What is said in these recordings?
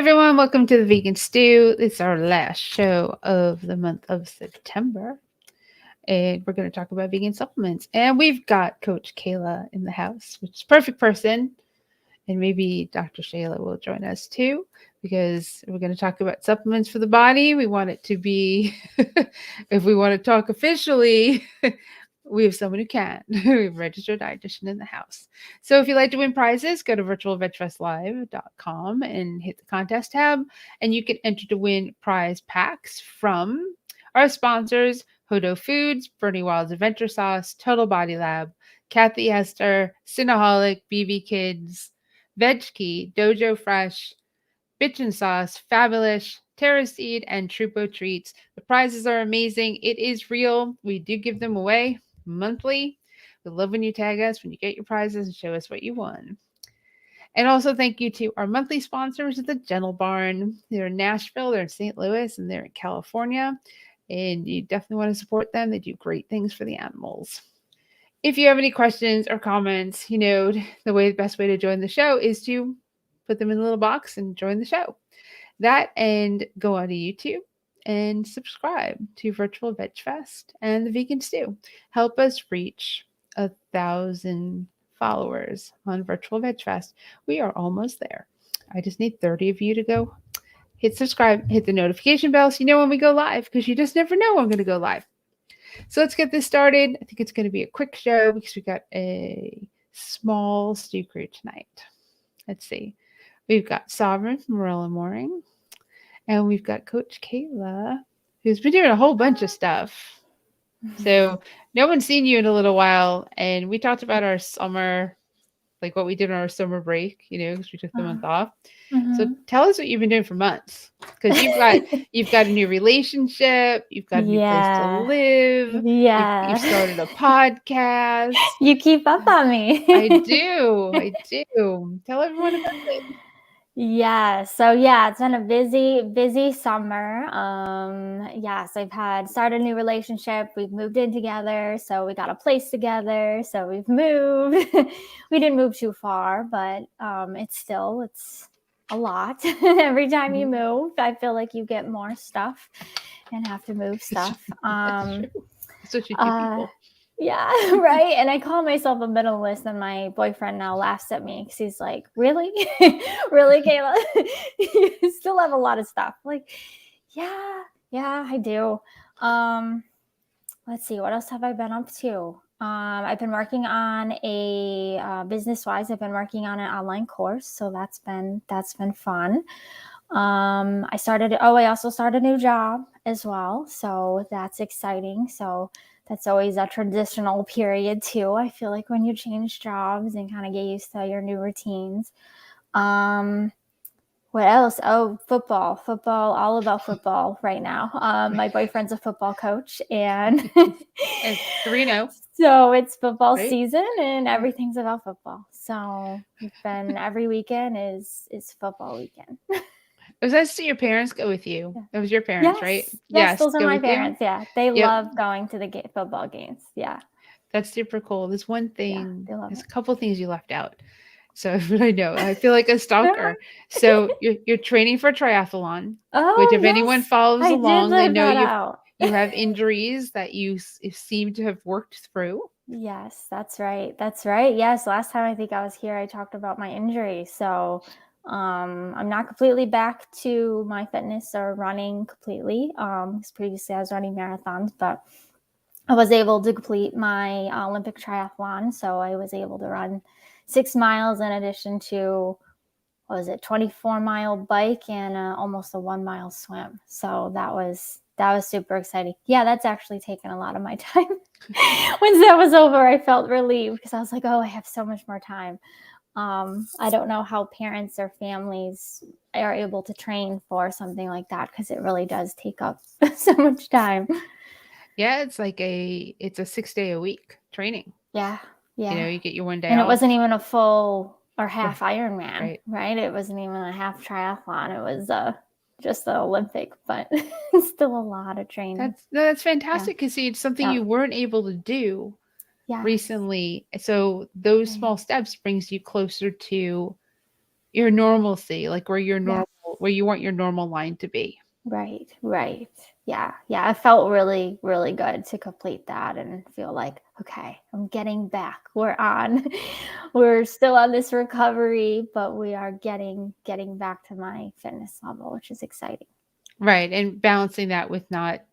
everyone, welcome to the Vegan Stew. It's our last show of the month of September, and we're going to talk about vegan supplements. And we've got Coach Kayla in the house, which is perfect person, and maybe Dr. Shayla will join us too, because we're going to talk about supplements for the body. We want it to be, if we want to talk officially, we have someone who can. We have a registered dietitian in the house. So if you'd like to win prizes, go to virtualvegfestlive.com and hit the contest tab, and you can enter to win prize packs from our sponsors, Hodo Foods, Bernie Wild's Adventure Sauce, Total Body Lab, Kathy Hester, Cinnaholic, BB Kids, Veg Key, Dojo Fresh, Bitchin' Sauce, Fabulous, Terra Seed, and Trupo Treats. The prizes are amazing. It is real. We do give them away monthly. We love when you tag us, when you get your prizes and show us what you won. And also thank you to our monthly sponsors at the Gentle Barn. They're in Nashville, they're in St. Louis, and they're in California. And you definitely want to support them. They do great things for the animals. If you have any questions or comments, the best way to join the show is to put them in a little box and join the show. That, and go onto YouTube and subscribe to Virtual Veg Fest and the Vegan Stew. Help us reach 1,000 followers on Virtual Veg Fest. We are almost there. I just need 30 of you to go hit subscribe, hit the notification bell so you know when we go live, because you just never know when I'm going to go live. So let's get this started. I think it's going to be a quick show because we got a small stew crew tonight. Let's see. We've got Sovereign from Morella Mooring, and we've got Coach Kayla, who's been doing a whole bunch of stuff. So no one's seen you in a little while, and we talked about our summer, like what we did on our summer break, because we took the month off. Mm-hmm. So tell us what you've been doing for months, because you've got a new relationship, you've got a new place to live, you've started a podcast. You keep up on me. I do. Tell everyone about it. Yeah. So it's been a busy summer. Yes, I've started a new relationship. We've moved in together, so we got a place together. So we've moved. We didn't move too far, but it's a lot. Every time you move, I feel like you get more stuff and have to move stuff. That's true. Especially two people. Yeah, right. And I call myself a minimalist, and my boyfriend now laughs at me because he's like, "Really, really, Kayla? You still have a lot of stuff." Like, yeah, I do. Let's see, what else have I been up to? I've been working on a business-wise. I've been working on an online course, so that's been fun. I also started a new job as well, so that's exciting. So that's always a transitional period too. I feel like when you change jobs and kind of get used to your new routines. What else? Oh, football, all about football right now. My boyfriend's a football coach, and it's 3-0. So it's football season, and everything's about football. So every weekend is football weekend. Was that to your parents go with you? Yeah. That was your parents, right? Yes, those are my parents. Yeah, they love going to the football games. Yeah, that's super cool. There's one thing. There's a couple things you left out. So I know I feel like a stalker. So you're training for triathlon, which if anyone follows along, they know you have injuries that you seem to have worked through. Yes, that's right. Yes, last time I think I was here, I talked about my injury. So I'm not completely back to my fitness or running completely. Because previously I was running marathons, but I was able to complete my Olympic triathlon. So I was able to run 6 miles in addition to, 24-mile bike and almost a 1-mile swim. So that was super exciting. Yeah, that's actually taken a lot of my time. Once that was over, I felt relieved because I was like, oh, I have so much more time. I don't know how parents or families are able to train for something like that, because it really does take up so much time. Yeah, it's like it's a 6-day-a-week training. Yeah. You get your 1 day and off. It wasn't even a full or half Ironman, right? It wasn't even a half triathlon. It was just the Olympic, but it's still a lot of training. That's fantastic, because it's something you weren't able to do recently. So those small steps brings you closer to your normalcy, like where your normal where you want your normal line to be. Right. Yeah. It felt really, really good to complete that and feel like, okay, I'm getting back. We're still on this recovery, but we are getting back to my fitness level, which is exciting. Right. And balancing that with not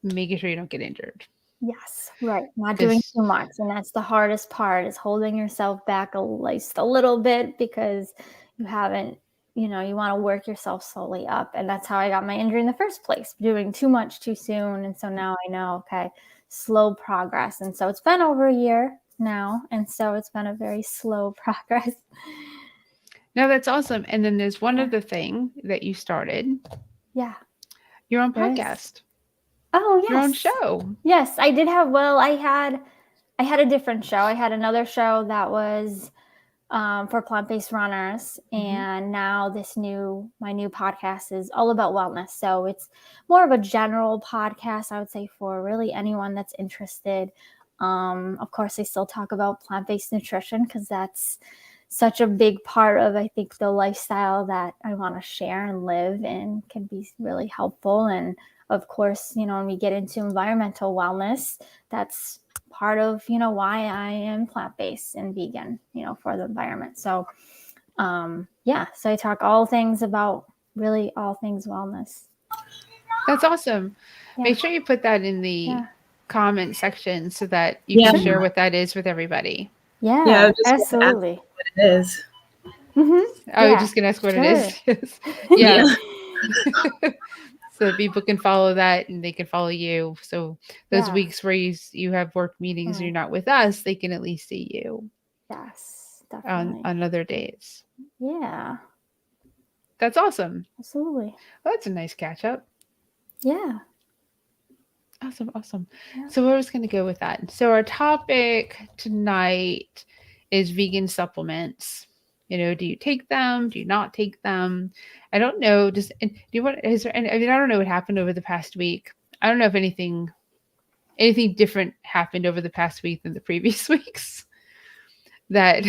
making sure you don't get injured. Yes, right. Not doing too much. And that's the hardest part, is holding yourself back least a little bit, because you haven't, you want to work yourself slowly up. And that's how I got my injury in the first place, doing too much too soon. And so now I know, okay, slow progress. And so it's been over a year now. And so it's been a very slow progress. No, that's awesome. And then there's one other thing that you started. Yeah. Your own podcast. Oh, yes. Your own show. Yes, I did have, I had a different show. I had another show that was for plant-based runners. And now my new podcast is all about wellness. So it's more of a general podcast, I would say, for really anyone that's interested. Of course, I still talk about plant-based nutrition, because that's such a big part of, I think, the lifestyle that I want to share and live in, can be really helpful. And of course, when we get into environmental wellness, that's part of, why I am plant-based and vegan, for the environment. So, so I talk all things wellness. That's awesome. Yeah. Make sure you put that in the comment section so that you can share what that is with everybody. Yeah, absolutely. What it is. I was just going to ask what it is. Yeah. So people can follow that and they can follow you. So those weeks where you have work meetings and you're not with us, they can at least see you. Yes, definitely. On other days. Yeah. That's awesome. Absolutely. Well, that's a nice catch up. Yeah. Awesome. Yeah. So we're just going to go with that. So our topic tonight is vegan supplements. Do you take them? Do you not take them? I don't know. I don't know what happened over the past week. I don't know if anything different happened over the past week than the previous weeks that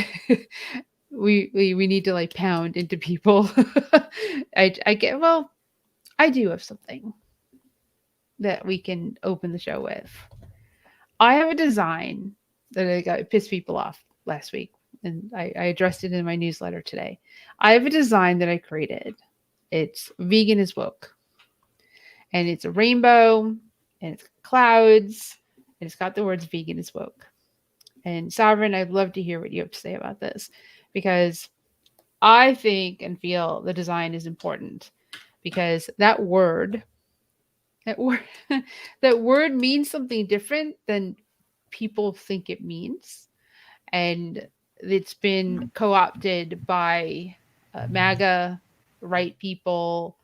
we need to like pound into people. I do have something that we can open the show with. I have a design that pissed people off last week, and I addressed it in my newsletter today. I have a design that I created. It's vegan is woke, and it's a rainbow, and it's clouds, and it's got the words vegan is woke. And Sovereign, I'd love to hear what you have to say about this, because I think and feel the design is important, because that word means something different than people think it means. And it's been co-opted by MAGA, right people,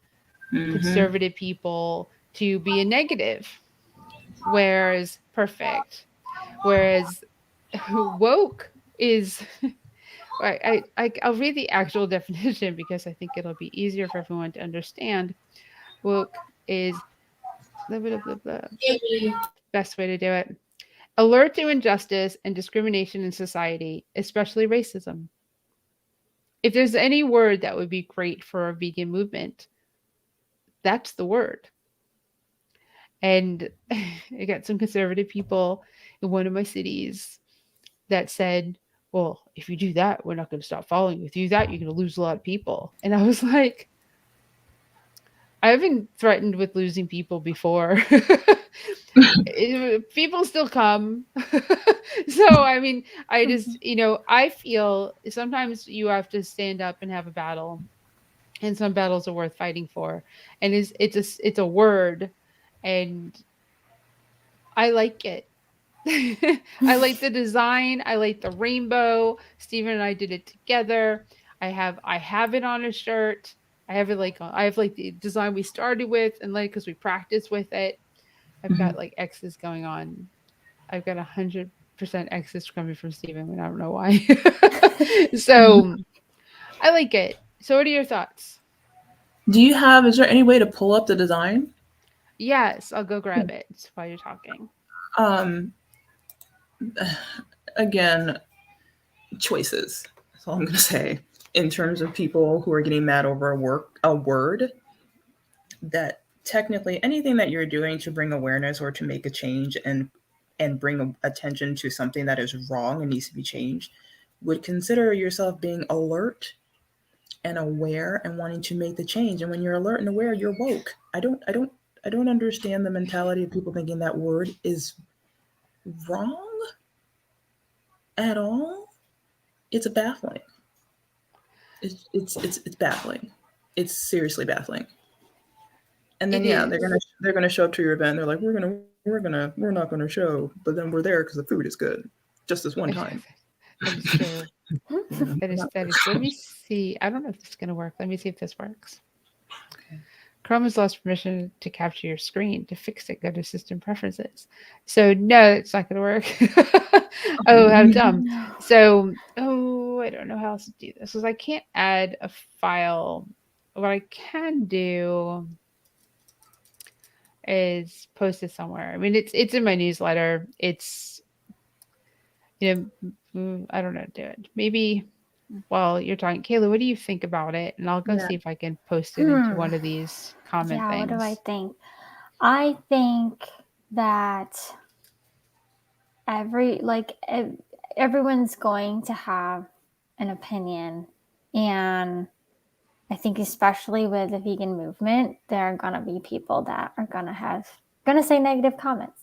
conservative people, to be a negative. Whereas woke is, I'll read the actual definition because I think it'll be easier for everyone to understand. Woke is blah, blah, blah, blah. Best way to do it. Alert to injustice and discrimination in society, especially racism. If there's any word that would be great for a vegan movement, that's the word. And I got some conservative people in one of my cities that said, well, if you do that, we're not going to stop following you. If you do that, you're going to lose a lot of people. And I was like, I've been threatened with losing people before. People still come. So, I mean, I just, I feel sometimes you have to stand up and have a battle, and some battles are worth fighting for. And it's a word, and I like it. I like the design. I like the rainbow. Steven and I did it together. I have it on a shirt. I have it I have the design we started with, and because we practiced with it. I've got X's going on. I've got 100% X's coming from Steven, and I don't know why. So I like it. So what are your thoughts? Is there any way to pull up the design? Yes, I'll go grab it while you're talking. Again, choices. That's all I'm going to say. in terms of people who are getting mad over a word, that technically anything that you're doing to bring awareness or to make a change and bring attention to something that is wrong and needs to be changed would consider yourself being alert and aware and wanting to make the change. And when you're alert and aware, you're woke. I don't understand the mentality of people thinking that word is wrong at all. It's baffling. It's baffling. It's seriously baffling. And then they're gonna show up to your event. They're like, we're not gonna show, but then we're there because the food is good. Just this one time. That is true. That is. Let me see. I don't know if this is gonna work. Let me see if this works. Okay. Chrome has lost permission to capture your screen. To fix it, go to System Preferences. So no, it's not gonna work. Oh, how dumb. So I don't know how else to do this because I can't add a file. What I can do is post it somewhere. I mean, it's in my newsletter. It's, I don't know how to do it. Maybe while you're talking, Kayla, what do you think about it? And I'll go see if I can post it into one of these comment things. What do I think? I think that everyone's going to have an opinion, and I think especially with the vegan movement, there are going to be people that are going to say negative comments,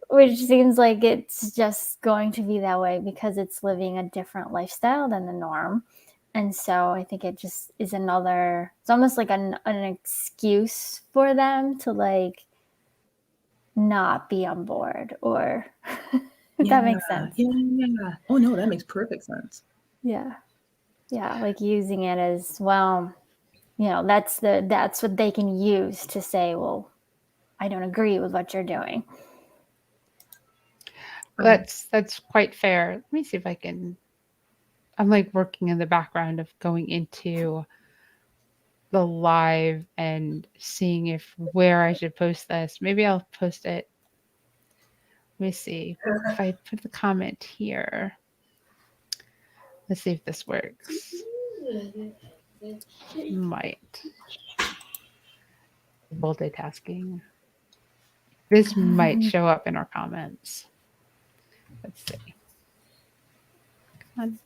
which seems like it's just going to be that way because it's living a different lifestyle than the norm. And so I think it just is it's almost like an excuse for them to like not be on board, or if that makes sense. Yeah. Oh no, that makes perfect sense. Yeah, like using it as, well, that's what they can use to say, well, I don't agree with what you're doing. That's quite fair. Let me see if I can. I'm like working in the background of going into the live and seeing where I should post this. Maybe I'll post it. Let me see if I put the comment here. Let's see if this works. Might. Multitasking. This might show up in our comments. Let's see. Come on.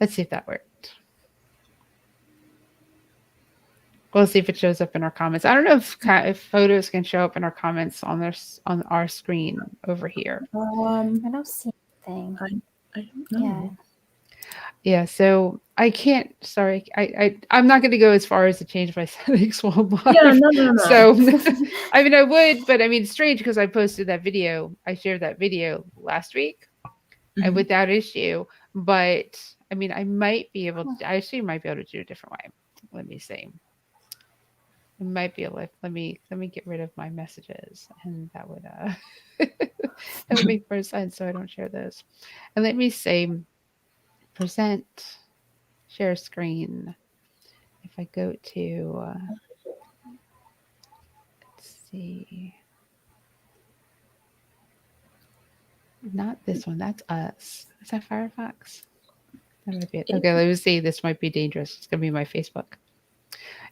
Let's see if that worked. We'll see if it shows up in our comments. I don't know if photos can show up in our comments on our screen over here. I don't see anything. I don't know. Yeah, so I can't. Sorry, I'm not going to go as far as to change my settings while live. Yeah, no. So, I mean, I would, but I mean, it's strange because I posted that video. I shared that video last week, and without issue. But I mean, I might be able to. I actually might be able to do it a different way. Let me see. I might be able to. Let me get rid of my messages, and that would that would make more sense. So I don't share those. And let me say. Present, share screen. If I go to, let's see, not this one, that's us. Is that Firefox? That might be it. Okay, let me see. This might be dangerous. It's going to be my Facebook.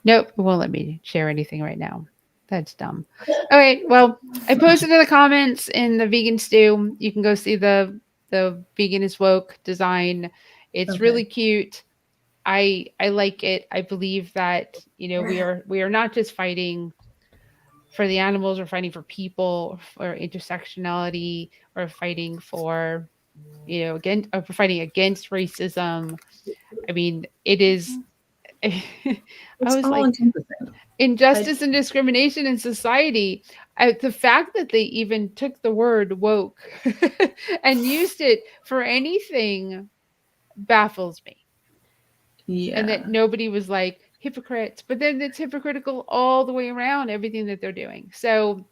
Nope, it won't let me share anything right now. That's dumb. All right, well, I posted in the comments in the Vegan Stew. You can go see the Vegan is Woke design. It's really cute. I like it. I believe that, we are not just fighting for the animals, we're fighting for people, or intersectionality, or fighting for, we're fighting against racism. I mean, it is I was like, injustice and discrimination in society. The fact that they even took the word woke and used it for anything baffles me. Yeah. And that nobody was like hypocrites, but then it's hypocritical all the way around everything that they're doing. So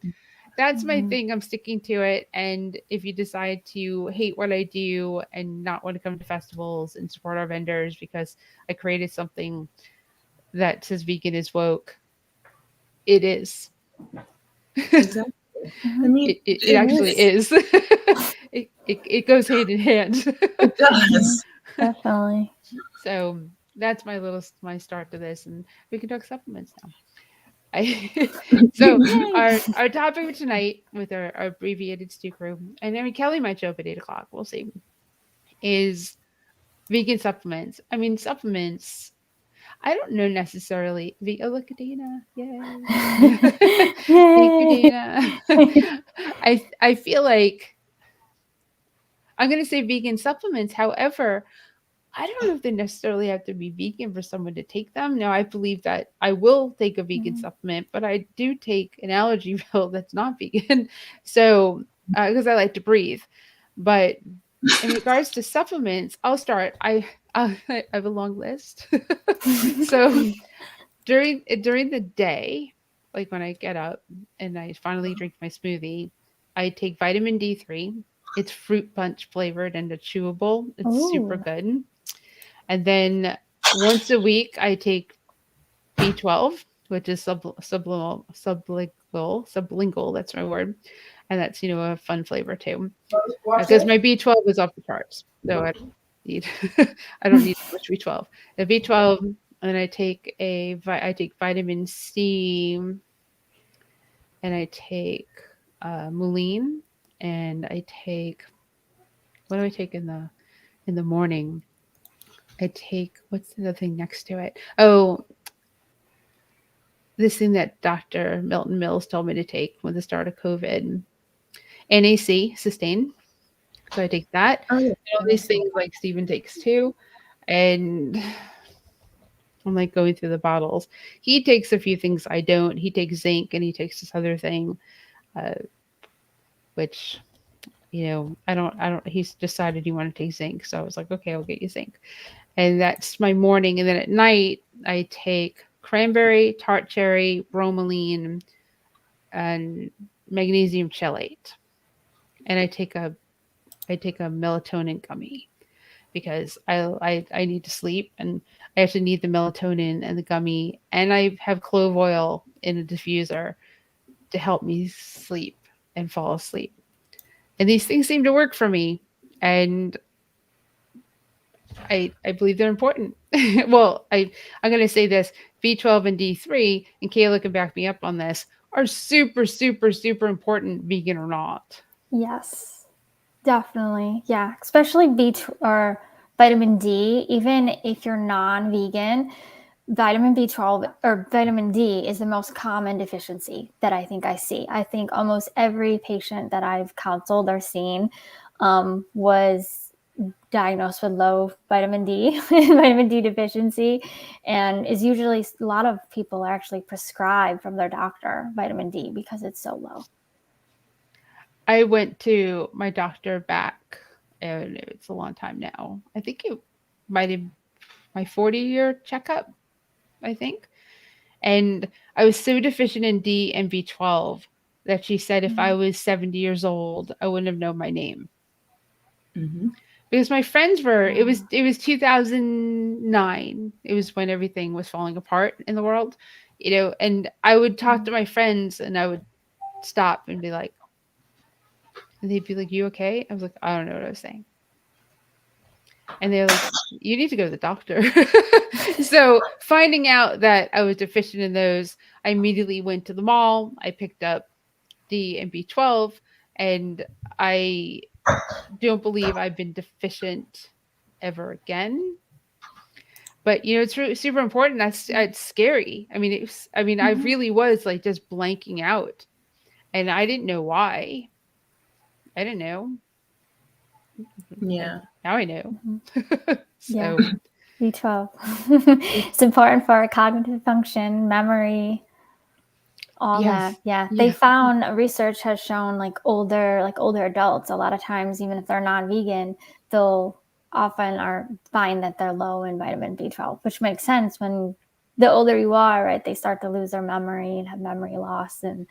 that's my thing. I'm sticking to it. And if you decide to hate what I do and not want to come to festivals and support our vendors because I created something that says vegan is woke, it is. Exactly. I mean, it actually is. It goes hand in hand. It does. Definitely. So that's my start to this, and we can talk supplements now. I, so Yay. our topic for tonight with our abbreviated stew crew, and I mean Kelly might show up at 8 o'clock. We'll see. Is vegan supplements. I mean supplements. I don't know necessarily. Oh, look at Dana! Yay! Thank you, Yay. Dana. I feel like I'm going to say vegan supplements. However, I don't know if they necessarily have to be vegan for someone to take them. Now, I believe that I will take a vegan supplement, but I do take an allergy pill that's not vegan. So, because I like to breathe. But in regards to supplements, I'll start. I have a long list. So during the day, like when I get up and I finally drink my smoothie, I take vitamin D3. It's fruit punch flavored and it's chewable. It's super Ooh. good. And then once a week, I take B12, which is sublingual. That's my word, and that's a fun flavor too. Because my B12 is off the charts, so I don't need I don't need much B12. The B12, and I take vitamin C, and I take Muline, and I take what do I take in the morning? I take what's the other thing next to it? Oh, this thing that Dr. Milton Mills told me to take with the start of COVID. NAC, Sustain. So I take that. Oh, yeah. And all these things like Steven takes too. And I'm like going through the bottles. He takes a few things I don't. He takes zinc and he takes this other thing, which I don't. He's decided he wanted to take zinc, so I was like, okay, I'll get you zinc. And that's my morning. And then at night, I take cranberry, tart cherry, bromelain, and magnesium chelate. And I take a melatonin gummy because I need to sleep, and I actually need the melatonin and the gummy. And I have clove oil in a diffuser to help me sleep and fall asleep. And these things seem to work for me. And I believe they're important. Well, I'm going to say this: B12 and D3, and Kayla can back me up on this, are super, super, super important, vegan or not. Yes, definitely. Yeah, especially or vitamin D. Even if you're non-vegan, vitamin B12 or vitamin D is the most common deficiency that I think I see. I think almost every patient that I've counseled or seen was diagnosed with low vitamin D, vitamin D deficiency, and is usually a lot of people are actually prescribed from their doctor vitamin D because it's so low. I went to my doctor back, and it's a long time now. I think it might have my 40-year checkup, I think. And I was so deficient in D and B12 that she said if I was 70 years old, I wouldn't have known my name. Mm-hmm. Because my friends were, it was 2009. It was when everything was falling apart in the world, and I would talk to my friends and I would stop and be like, and they'd be like, "You okay?" I was like, "I don't know what I was saying." And they're like, "You need to go to the doctor." So finding out that I was deficient in those, I immediately went to the mall. I picked up D and B12, and I don't believe I've been deficient ever again. But it's really super important. It's scary. I mean, I really was like just blanking out, and I didn't know why. I didn't know. Yeah. Now I know. So. Yeah. B12. It's important for cognitive function, memory, all Yes. that. Yeah. Yeah. They found research has shown older adults, a lot of times, even if they're non-vegan, they'll often find that they're low in vitamin B12, which makes sense. When the older you are, right, they start to lose their memory and have memory loss. And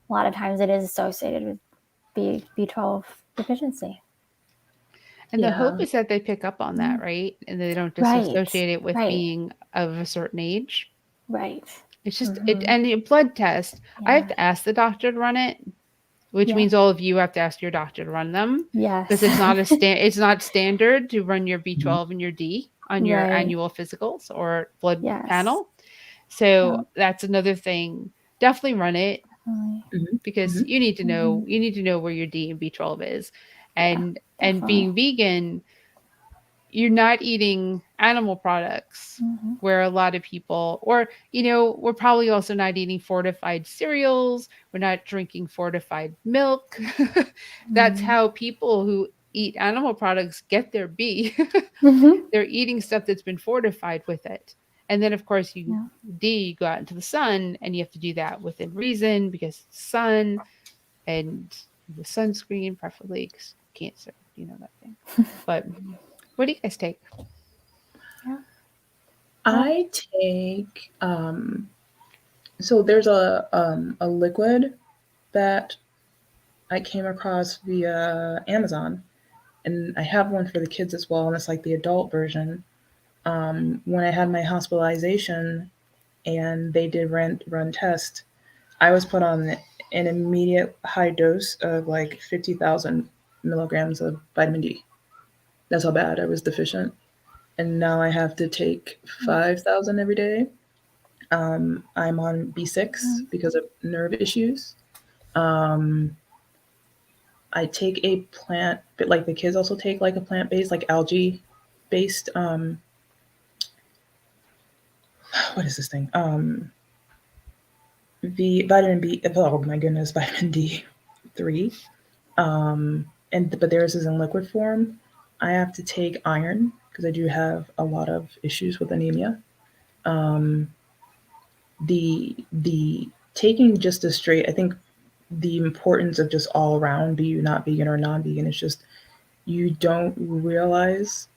a lot of times it is associated with B12 deficiency. And the hope is that they pick up on that, right? And they don't just associate it with being of a certain age. Right. It's just and a blood test. Yeah. I have to ask the doctor to run it which Yeah. means all of you have to ask your doctor to run them Yes. because it's not standard to run your B12 and your D on your Right. annual physicals or blood Yes. panel. So that's another thing. Definitely run it Definitely. because you need to know where your D and B12 is. And definitely. being vegan, you're not eating animal products Mhm. where a lot of people, or we're probably also not eating fortified cereals, we're not drinking fortified milk. That's Mhm. how people who eat animal products get their B. Mhm. They're eating stuff that's been fortified with it. And then of course you go out into the sun, and you have to do that within reason because it's sun and with sunscreen preferably, because cancer, that thing. But what do you guys take? I take so there's a liquid that I came across via Amazon, and I have one for the kids as well, and it's like the adult version. When I had my hospitalization and they did run test, I was put on an immediate high dose of like 50,000 milligrams of vitamin D. That's how bad I was deficient. And now I have to take 5,000 every day. I'm on B6 because of nerve issues. Um, I take a plant, but like the kids also take like a plant based, like algae based. What is this thing? The vitamin B. Oh my goodness, vitamin D3. But theirs is in liquid form. I have to take iron because I do have a lot of issues with anemia. Um, the taking just a straight, I think the importance of just all around, be you not vegan or non-vegan, is just you don't realize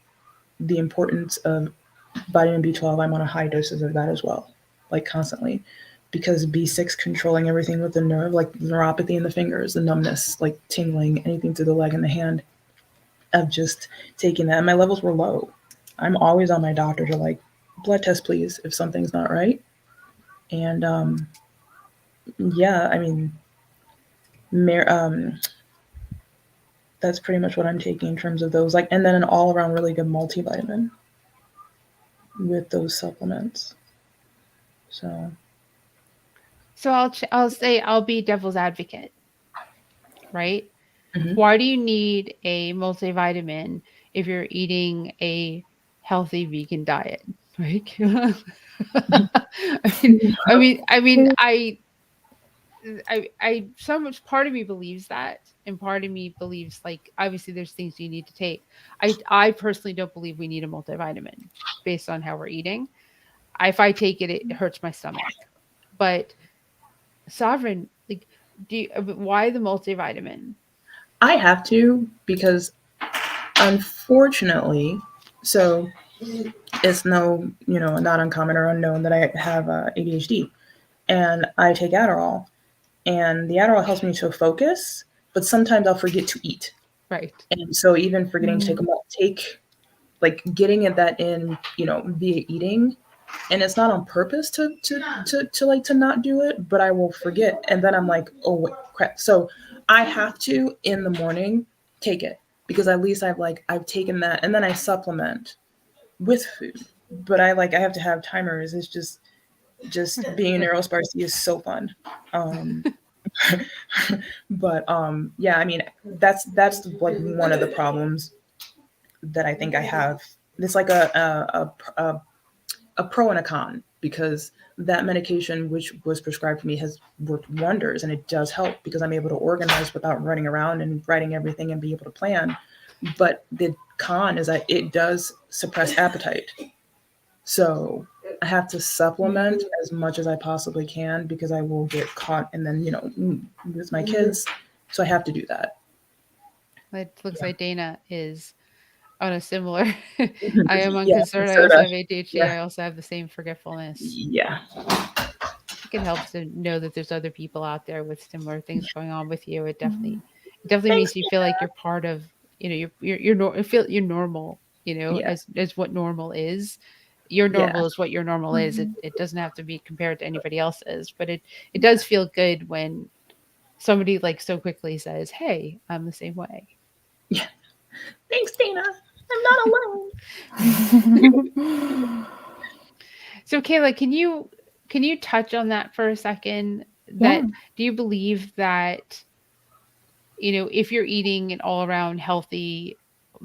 the importance of vitamin B12. I'm on a high doses of that as well, like constantly, because B6 controlling everything with the nerve, like neuropathy in the fingers, the numbness, like tingling, anything to the leg and the hand, of just taking that. And my levels were low. I'm always on my doctor to like, blood test, please, if something's not right. And yeah, I mean, that's pretty much what I'm taking in terms of those. Like, and then an all around really good multivitamin with those supplements. So I'll say I'll be devil's advocate, right? Mhm. Why do you need a multivitamin if you're eating a healthy vegan diet? Right? I so much part of me believes that, and part of me believes like obviously there's things you need to take. I personally don't believe we need a multivitamin based on how we're eating. If I take it, it hurts my stomach. But Sovereign, like, why the multivitamin? I have to because unfortunately, so it's not uncommon or unknown that I have ADHD, and I take Adderall, and the Adderall helps me to focus, but sometimes I'll forget to eat, Right. and so even forgetting to take like getting at that in via eating, and it's not on purpose to not do it, but I will forget, and then I'm like, oh wait, crap. So I have to in the morning take it because at least I've taken that, and then I supplement with food. But I have to have timers. It's just being a neurosparsy is so fun. Um, but yeah, I mean that's like one of the problems that I think I have. It's like a pro and a con because that medication which was prescribed for me has worked wonders, and it does help because I'm able to organize without running around and writing everything and be able to plan. But the con is that it does suppress appetite. So I have to supplement as much as I possibly can because I will get caught and then, with my kids. So I have to do that. It looks like Dana is on a similar. I am Yeah, unconcerned. I also soda. have ADHD. Yeah. I also have the same forgetfulness. Yeah. I think it helps to know that there's other people out there with similar things going on with you. It definitely Thanks. makes you feel like you're part of. You're normal. Yeah. As what normal is. Your Yeah. normal is what your normal is. It doesn't have to be compared to anybody else's, but it does feel good when somebody like so quickly says, "Hey, I'm the same way." Yeah. Thanks, Dana. I'm not alone. So Kayla, can you touch on that for a second? Yeah. That do you believe that, if you're eating an all around healthy,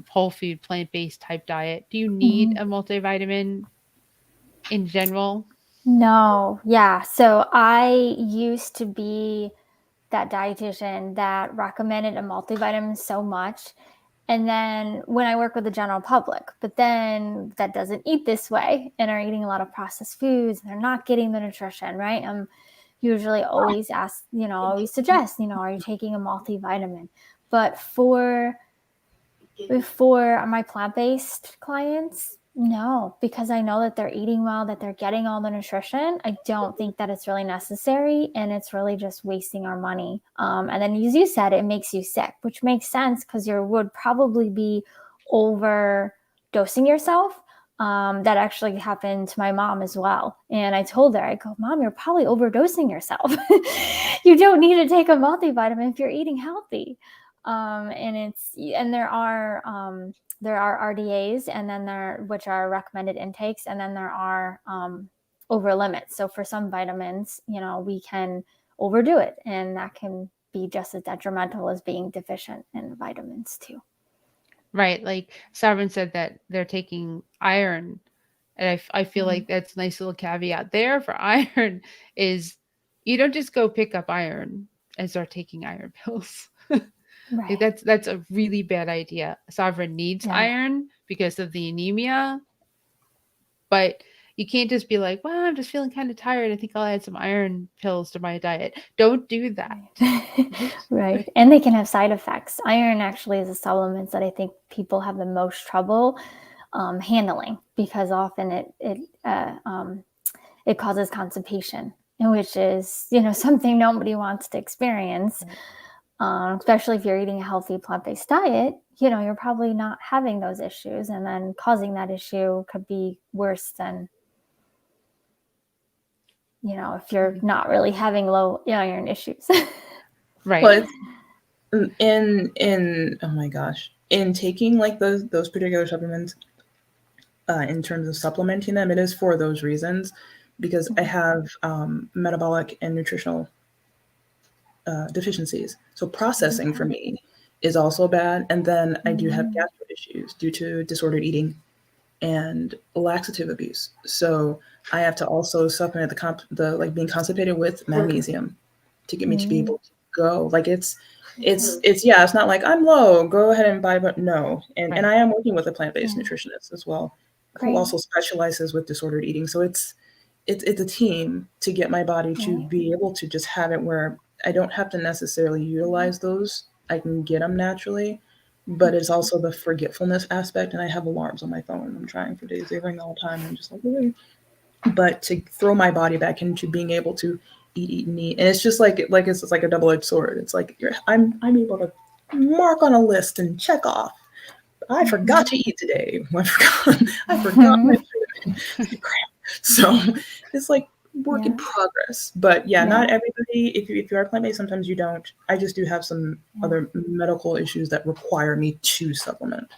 whole food, plant based type diet, do you need Mhm. a multivitamin in general? No, yeah. So I used to be that dietitian that recommended a multivitamin so much. And then when I work with the general public, but then that doesn't eat this way and are eating a lot of processed foods and they're not getting the nutrition, right? I'm usually always ask, always suggest, are you taking a multivitamin? But for my plant-based clients, no, because I know that they're eating well, that they're getting all the nutrition. I don't think that it's really necessary, and it's really just wasting our money. And then, as you said, it makes you sick, which makes sense because you would probably be overdosing yourself. That actually happened to my mom as well. And I told her, I go, Mom, you're probably overdosing yourself. You don't need to take a multivitamin if you're eating healthy. And there are RDAs, and then which are recommended intakes, and then there are over limits. So for some vitamins, we can overdo it, and that can be just as detrimental as being deficient in vitamins too. Right. Like Sovereign said that they're taking iron. And I feel like that's a nice little caveat there for iron is you don't just go pick up iron and start taking iron pills. Like Right. that's a really bad idea. Sovereign needs Yeah. iron because of the anemia, but you can't just be like, well, I'm just feeling kind of tired. I think I'll add some iron pills to my diet. Don't do that. Right. And they can have side effects. Iron actually is a supplement that I think people have the most trouble handling because often it causes constipation, which is something nobody wants to experience. Especially if you're eating a healthy plant-based diet, you're probably not having those issues, and then causing that issue could be worse than if you're not really having low iron issues. Right. Well, it's in oh my gosh, in taking like those particular supplements, in terms of supplementing them, it is for those reasons because I have metabolic and nutritional deficiencies. So processing for me is also bad, and then I do have gastro issues due to disordered eating and laxative abuse. So I have to also supplement the like being constipated with magnesium to get me to be able to go. Like it's yeah, it's not like I'm low, go ahead and buy, but no. And Right. I am working with a plant-based Yeah. nutritionist as well, who Great. also specializes with disordered eating. So it's a team to get my body to Right. be able to just have it where I don't have to necessarily utilize those. I can get them naturally, but it's also the forgetfulness aspect. And I have alarms on my phone. I'm trying for days. They ring all the time. And I'm just like, "Really?" But to throw my body back into being able to eat, and eat, and it's just like it's like a double-edged sword. It's like I'm able to mark on a list and check off. I forgot to eat today. I forgot my food. So it's like work in progress. But yeah, not everybody. If you are plant based, sometimes you don't. I just do have some other medical issues that require me to supplement.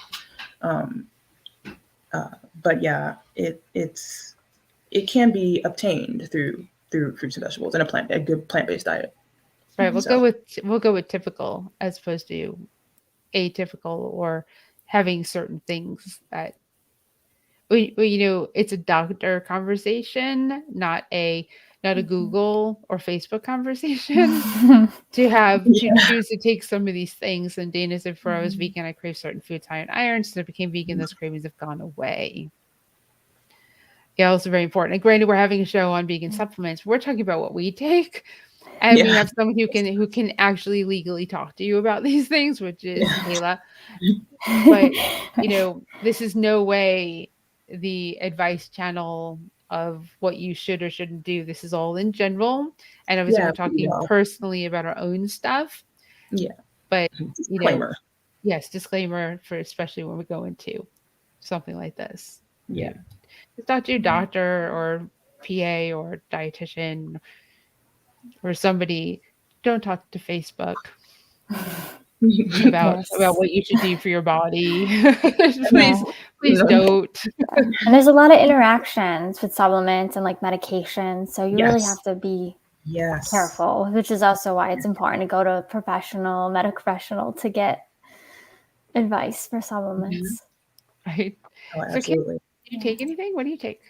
But yeah, it can be obtained through fruits and vegetables and a good plant based diet. Right. So We'll go with typical as opposed to atypical or having certain things that it's a doctor conversation, not a Google or Facebook conversation to choose to take some of these things. And Dana said, before I was vegan, I crave certain foods high in iron. Since I became vegan, those cravings have gone away. Yeah, also very important. And granted, we're having a show on vegan supplements. We're talking about what we take. And we have someone who can actually legally talk to you about these things, which is Kayla. But this is no way the advice channel of what you should or shouldn't do. This is all in general. And obviously we're talking personally about our own stuff. Yeah. But disclaimer. Yes, disclaimer for especially when we go into something like this. Yeah. It's not your doctor or PA or dietitian or somebody don't talk to Facebook Yes. about what you should do for your body. Yeah. Please No. don't. And there's a lot of interactions with supplements and like medications, so you really Yes. have to be Yes. careful, which is also why it's important to go to a medical professional to get advice for supplements. Right. Oh, So, Kim, absolutely. do you take anything? What do you take?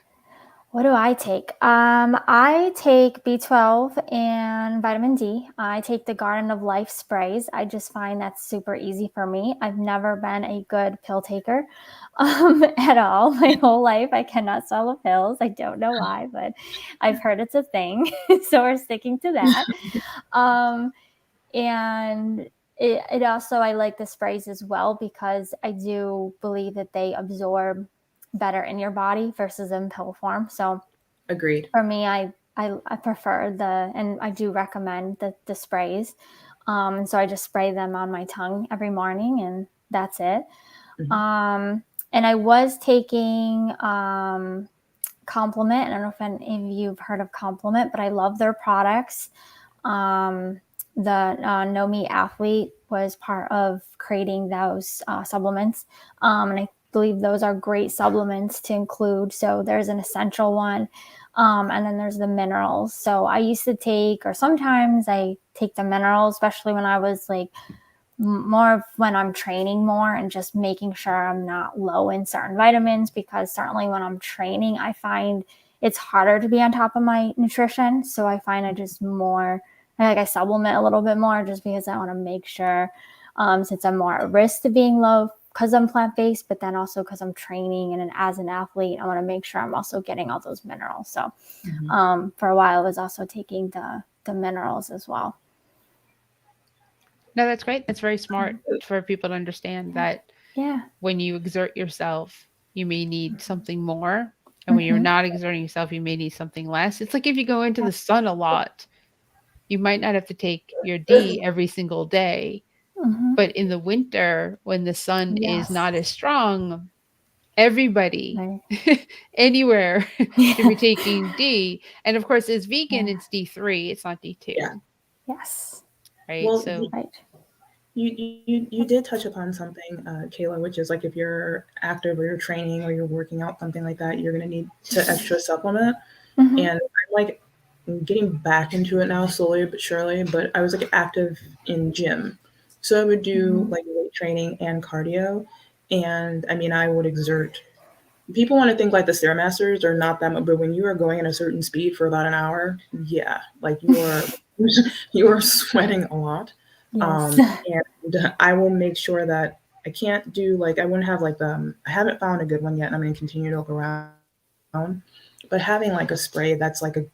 What do I take? I take B12 and vitamin D. I take the Garden of Life sprays. I just find that's super easy for me. I've never been a good pill taker at all. My whole life, I cannot swallow pills. I don't know why, but I've heard it's a thing. So we're sticking to that. And it also, I like the sprays as well because I do believe that they absorb better in your body versus in pill form. So Agreed. for me, I prefer and I do recommend the sprays. And so I just spray them on my tongue every morning, and that's it. Mhm. And I was taking Compliment. I don't know if any of you've heard of Compliment, but I love their products. The No Me Athlete was part of creating those supplements. And I believe those are great supplements to include. So there's an essential one. And then there's the minerals. So I used to take, or sometimes I take the minerals, especially when I was like more of when I'm training more and just making sure I'm not low in certain vitamins, because certainly when I'm training, I find it's harder to be on top of my nutrition. So I find I just I supplement a little bit more just because I want to make sure, since I'm more at risk to being low because I'm plant-based, but then also because I'm training and as an athlete, I want to make sure I'm also getting all those minerals. So for a while, I was also taking the minerals as well. No, that's great. That's very smart for people to understand that Yeah. when you exert yourself, you may need something more. And when you're not exerting yourself, you may need something less. It's like if you go into the sun a lot, you might not have to take your D every single day. But in the winter, when the sun is not as strong, everybody Right. anywhere should be Yeah. taking D. And of course, as vegan, it's D3, it's not D2. Yeah. Yes. Right. Well, So Right. you did touch upon something, Kayla, which is like if you're active or you're training or you're working out, something like that, you're going to need to extra supplement. Mhm. And I'm like getting back into it now, slowly but surely. But I was like active in gym, so I would do like weight training and cardio. And I mean, I would exert. People want to think like the Stairmasters are not that much, but when you are going at a certain speed for about an hour, yeah, like you are you are sweating a lot. Yes. And I will make sure that I can't do like I wouldn't have like I haven't found a good one yet, and I'm going to continue to look around. But having like a spray that's like a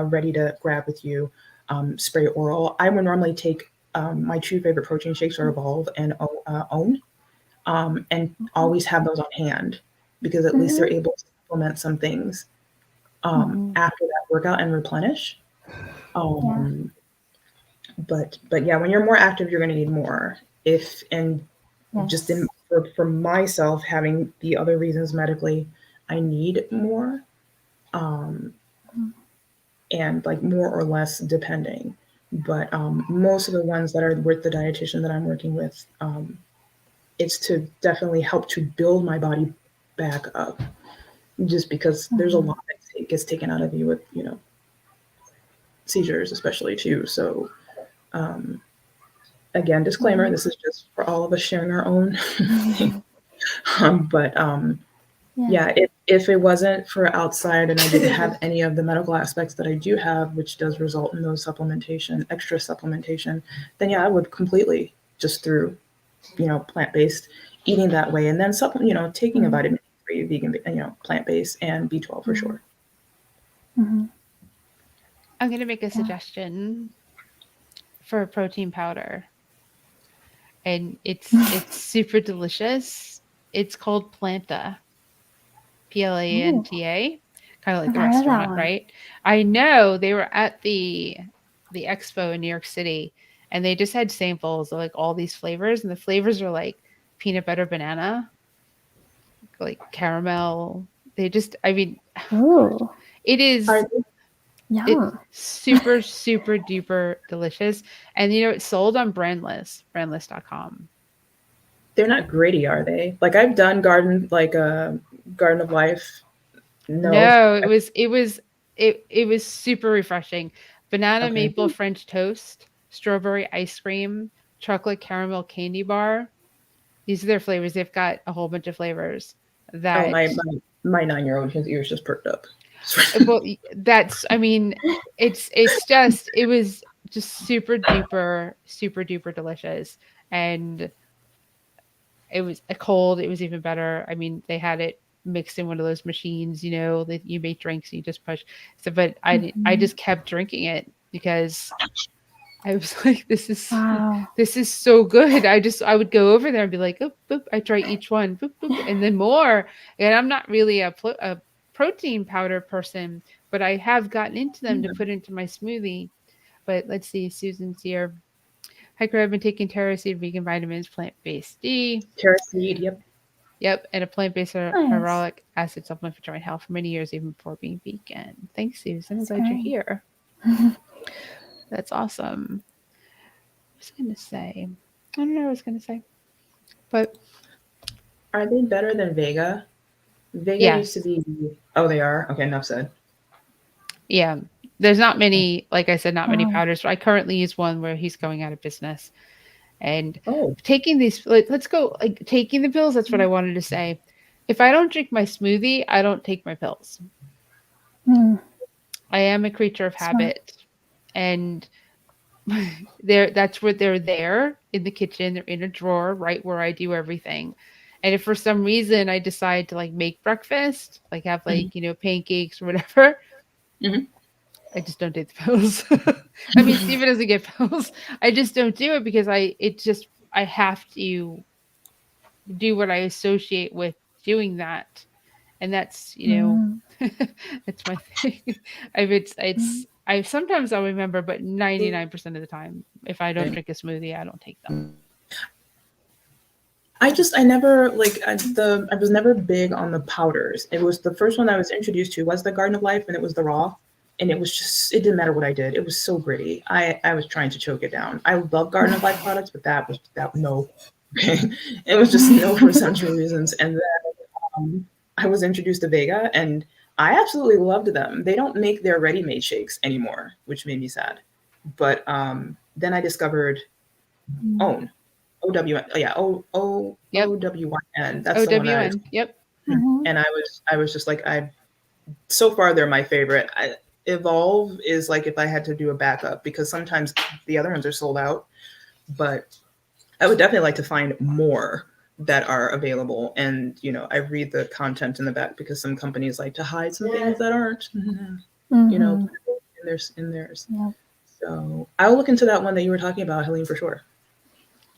ready to grab with you, spray oral. I would normally take my two favorite protein shakes are Evolve and Own, and always have those on hand because at least they're able to supplement some things after that workout and replenish. Um, but yeah, when you're more active, you're going to need more. If and just Yes. for myself, having the other reasons medically, I need more, um, and like more or less depending. But most of the ones that are with the dietitian that I'm working with, it's to definitely help to build my body back up. Just because there's a lot that gets taken out of you with seizures, especially too. So again, disclaimer: this is just for all of us sharing our own thing. But yeah, if it wasn't for outside and I didn't have any of the medical aspects that I do have, which does result in those extra supplementation, then yeah, I would completely just through, plant-based eating that way, and then taking a vitamin D3, vegan, plant-based, and B12 for sure. Mm-hmm. I'm going to make a suggestion for a protein powder. And it's super delicious. It's called Planta. Planta. Kind of like I've the heard of that restaurant, one. right? I know they were at the expo in New York City, and they just had samples of like all these flavors, and the flavors are like peanut butter banana, like caramel. I mean, Ooh. it is Are Yum. It's super, super duper delicious. And it's sold on brandless.com. They're not gritty, are they? Like I've done Garden of Life. No. No, it was super refreshing. Banana Okay. maple French toast, strawberry ice cream, chocolate caramel candy bar. These are their flavors. They've got a whole bunch of flavors Oh, that my 9-year-old, his ears just perked up. well, that's, I mean, it was just super duper, super duper delicious. And it was a cold, it was even better. I mean, they had it mixed in one of those machines, that you make drinks and you just push. So, but I just kept drinking it because I was like, Wow. this is so good. I would go over there and be like, boop, boop. I try each one, boop, boop, and then more. And I'm not really a protein powder person, but I have gotten into them to put into my smoothie. But let's see, Susan's here. Hiker, I've been taking Terra Seed vegan vitamins, plant-based D. Terra seed, yep. Yep, and a plant-based Nice. hyaluronic acid supplement for joint health for many years, even before being vegan. Thanks, Susan. I'm glad you're here. That's awesome. I was going to say, I don't know what I was going to say, but Are they better than Vega? Vega Yeah. used to be. Oh, they are. Okay, enough said. yeah, there's not many, like I said, not many Wow. powders. I currently use one where he's going out of business. And Oh, taking these, let's go, like taking the pills, that's what I wanted to say. If I don't drink my smoothie, I don't take my pills. Mm. I am a creature of Smart. habit. And that's where they're there in the kitchen. They're in a drawer right where I do everything. And if for some reason I decide to like make breakfast, like have like, pancakes or whatever, Mhm. I just don't take the pills. I mean, Steven doesn't get pills. I just don't do it because I have to do what I associate with doing that. And that's, that's my thing. I sometimes I'll remember, but 99% of the time, if I don't drink a smoothie, I don't take them. I never I was never big on the powders. It was the first one I was introduced to was the Garden of Life, and it was the raw, and it was just, it didn't matter what I did. It was so gritty. I was trying to choke it down. I love Garden of Life products, but that no. It was just no for essential reasons. And then I was introduced to Vega, and I absolutely loved them. They don't make their ready-made shakes anymore, which made me sad. But then I discovered OWN. OWN. Oh yeah, Yep. OWN. That's the one I. OWN. Yep. Mhm. And I was just like, so far they're my favorite. Evolve is like if I had to do a backup, because sometimes the other ones are sold out, but I would definitely like to find more that are available. And I read the content in the back because some companies like to hide some things that aren't, Mhm. in theirs. Yep. So I'll look into that one that you were talking about, Helene, for sure.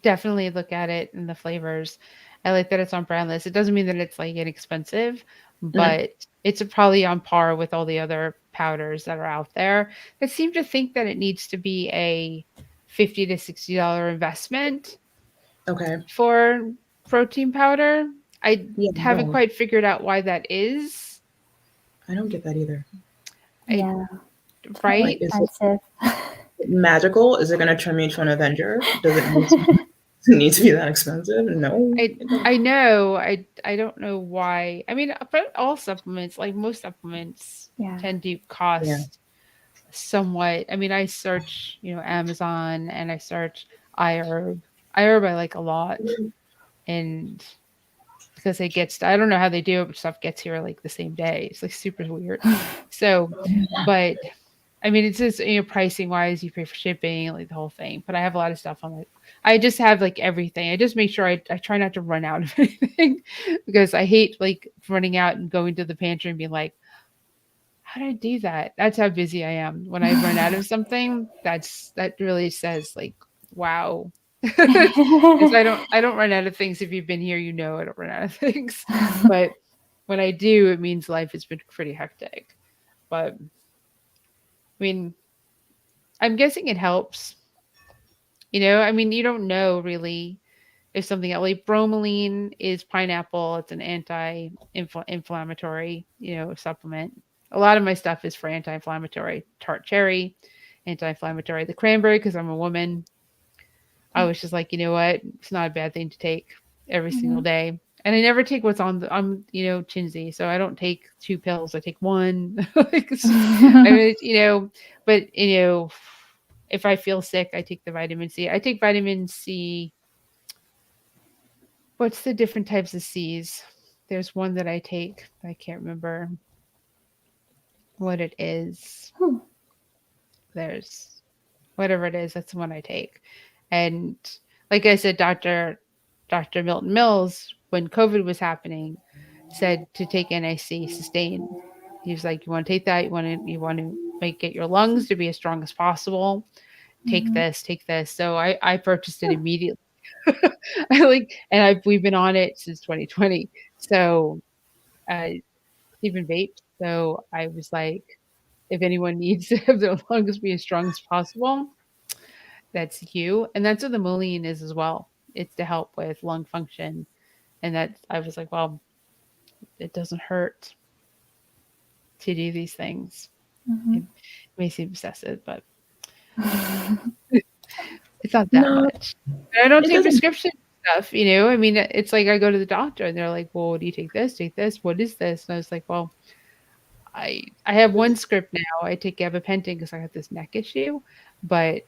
Definitely look at it and the flavors. I like that it's on Brandless. It doesn't mean that it's like inexpensive, but it's probably on par with all the other powders that are out there that seem to think that it needs to be a $50 to $60 investment Okay. for protein powder. I Yeah, haven't no, quite figured out why that is. I don't get that either. Yeah. Right? Like, is Expensive. it magical? Is it going to turn me into an Avenger? Does it need to be that expensive? No. I know. I don't know why. I mean, but all supplements, like most supplements, Yeah. tend to cost somewhat. I mean, I search, Amazon, and I search iHerb. iHerb I like a lot, and because it gets, I don't know how they do it, but stuff gets here like the same day. It's like super weird. So, but I mean, it's just, pricing wise, you pay for shipping, like the whole thing. But I have a lot of stuff on it. I just have like everything. I just make sure I try not to run out of anything, because I hate like running out and going to the pantry and being like, how did I do that? That's how busy I am. When I run out of something, that really says like, wow. Because I don't run out of things. If you've been here, I don't run out of things. But when I do, it means life has been pretty hectic. But I mean, I'm guessing it helps. I mean, you don't know really if something else, like bromelain is pineapple. It's an anti-inflammatory, supplement. a lot of my stuff is for anti-inflammatory. Tart cherry, anti-inflammatory. The cranberry, because I'm a woman, I was just like, you know what? It's not a bad thing to take every single day. And I never take what's on the, I'm, Chinsey. So I don't take 2 pills. I take 1. I mean, but, if I feel sick, I take the vitamin C. I take vitamin C. What's the different types of C's? There's one that I take. I can't remember what it is. There's whatever it is. That's the one I take. And like I said, Dr. Milton Mills, when COVID was happening, said to take NIC Sustain. He was like, you want to take that? You want to get your lungs to be as strong as possible. Take this. So I purchased it immediately. We've been on it since 2020. So even vape. So I was like, if anyone needs to have their lungs be as strong as possible, that's you. And that's what the Mullein is as well. It's to help with lung function. And I was like, well, it doesn't hurt to do these things. It may seem excessive, but it's not that much. But I don't take prescription stuff, I mean, it's like I go to the doctor and they're like, well, what do you take this? Take this? What is this? And I was like, well, I have one script now. I take gabapentin because I have this neck issue, but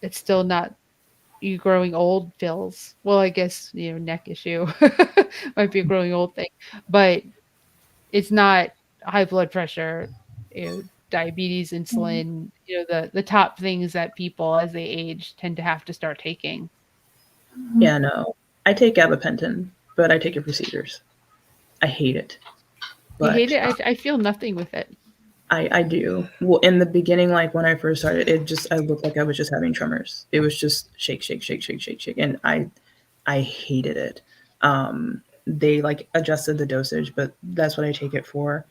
it's still not you growing old pills. Well, I guess, neck issue might be a growing old thing, but it's not high blood pressure, diabetes, insulin, the top things that people as they age tend to have to start taking. Yeah, no. I take gabapentin, but I take it for seizures. I hate it. You hate it? I feel nothing with it. I do. Well, in the beginning, like when I first started, I looked like I was just having tremors. It was just shake, shake, shake, shake, shake, shake. And I hated it. They like adjusted the dosage, but that's what I take it for.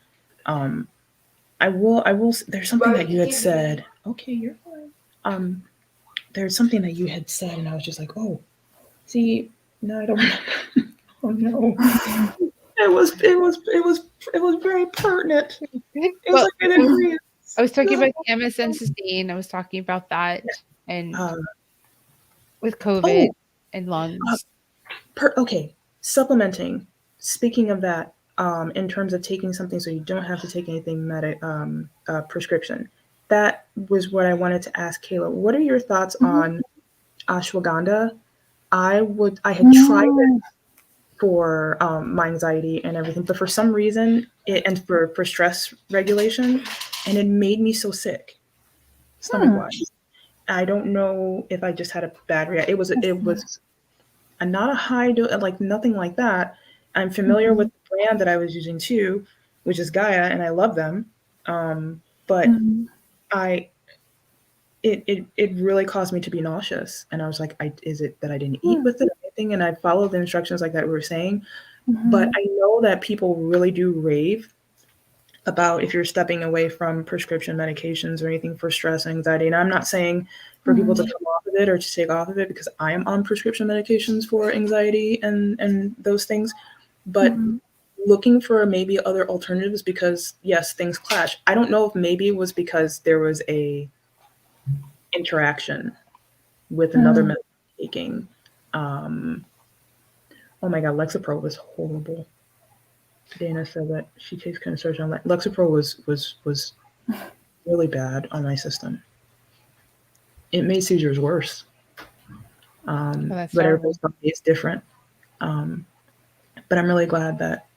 I will, there's something that you had said. Okay, you're fine. There's something that you had said and I was just like, oh, see, no, I don't remember. Oh no. It was very pertinent. It was like an agreement. I was talking about the MSN Sustain. I was talking about that and with COVID and lungs. Okay, supplementing. Speaking of that, in terms of taking something so you don't have to take anything prescription. That was what I wanted to ask Kayla. What are your thoughts on ashwagandha? I had tried it for my anxiety and everything, but for some reason, and for stress regulation, and it made me so sick, stomach-wise. I don't know if I just had a bad reaction. It was not a high dose, like nothing like that. I'm familiar with the brand that I was using too, which is Gaia, and I love them. But it really caused me to be nauseous, and I was like, is it that I didn't eat with it or anything? And I followed the instructions like that we were saying, but I know that people really do rave about if you're stepping away from prescription medications or anything for stress and anxiety. And I'm not saying for people to come off of it or to take off of it, because I am on prescription medications for anxiety and those things, but looking for maybe other alternatives, because yes, things clash. I don't know if maybe it was because there was a interaction with another medicine taking. Oh my God, Lexapro was horrible. Dana said that she takes kind of search on that. Lexapro was really bad on my system. It made seizures worse. But everybody's body is different. But I'm really glad that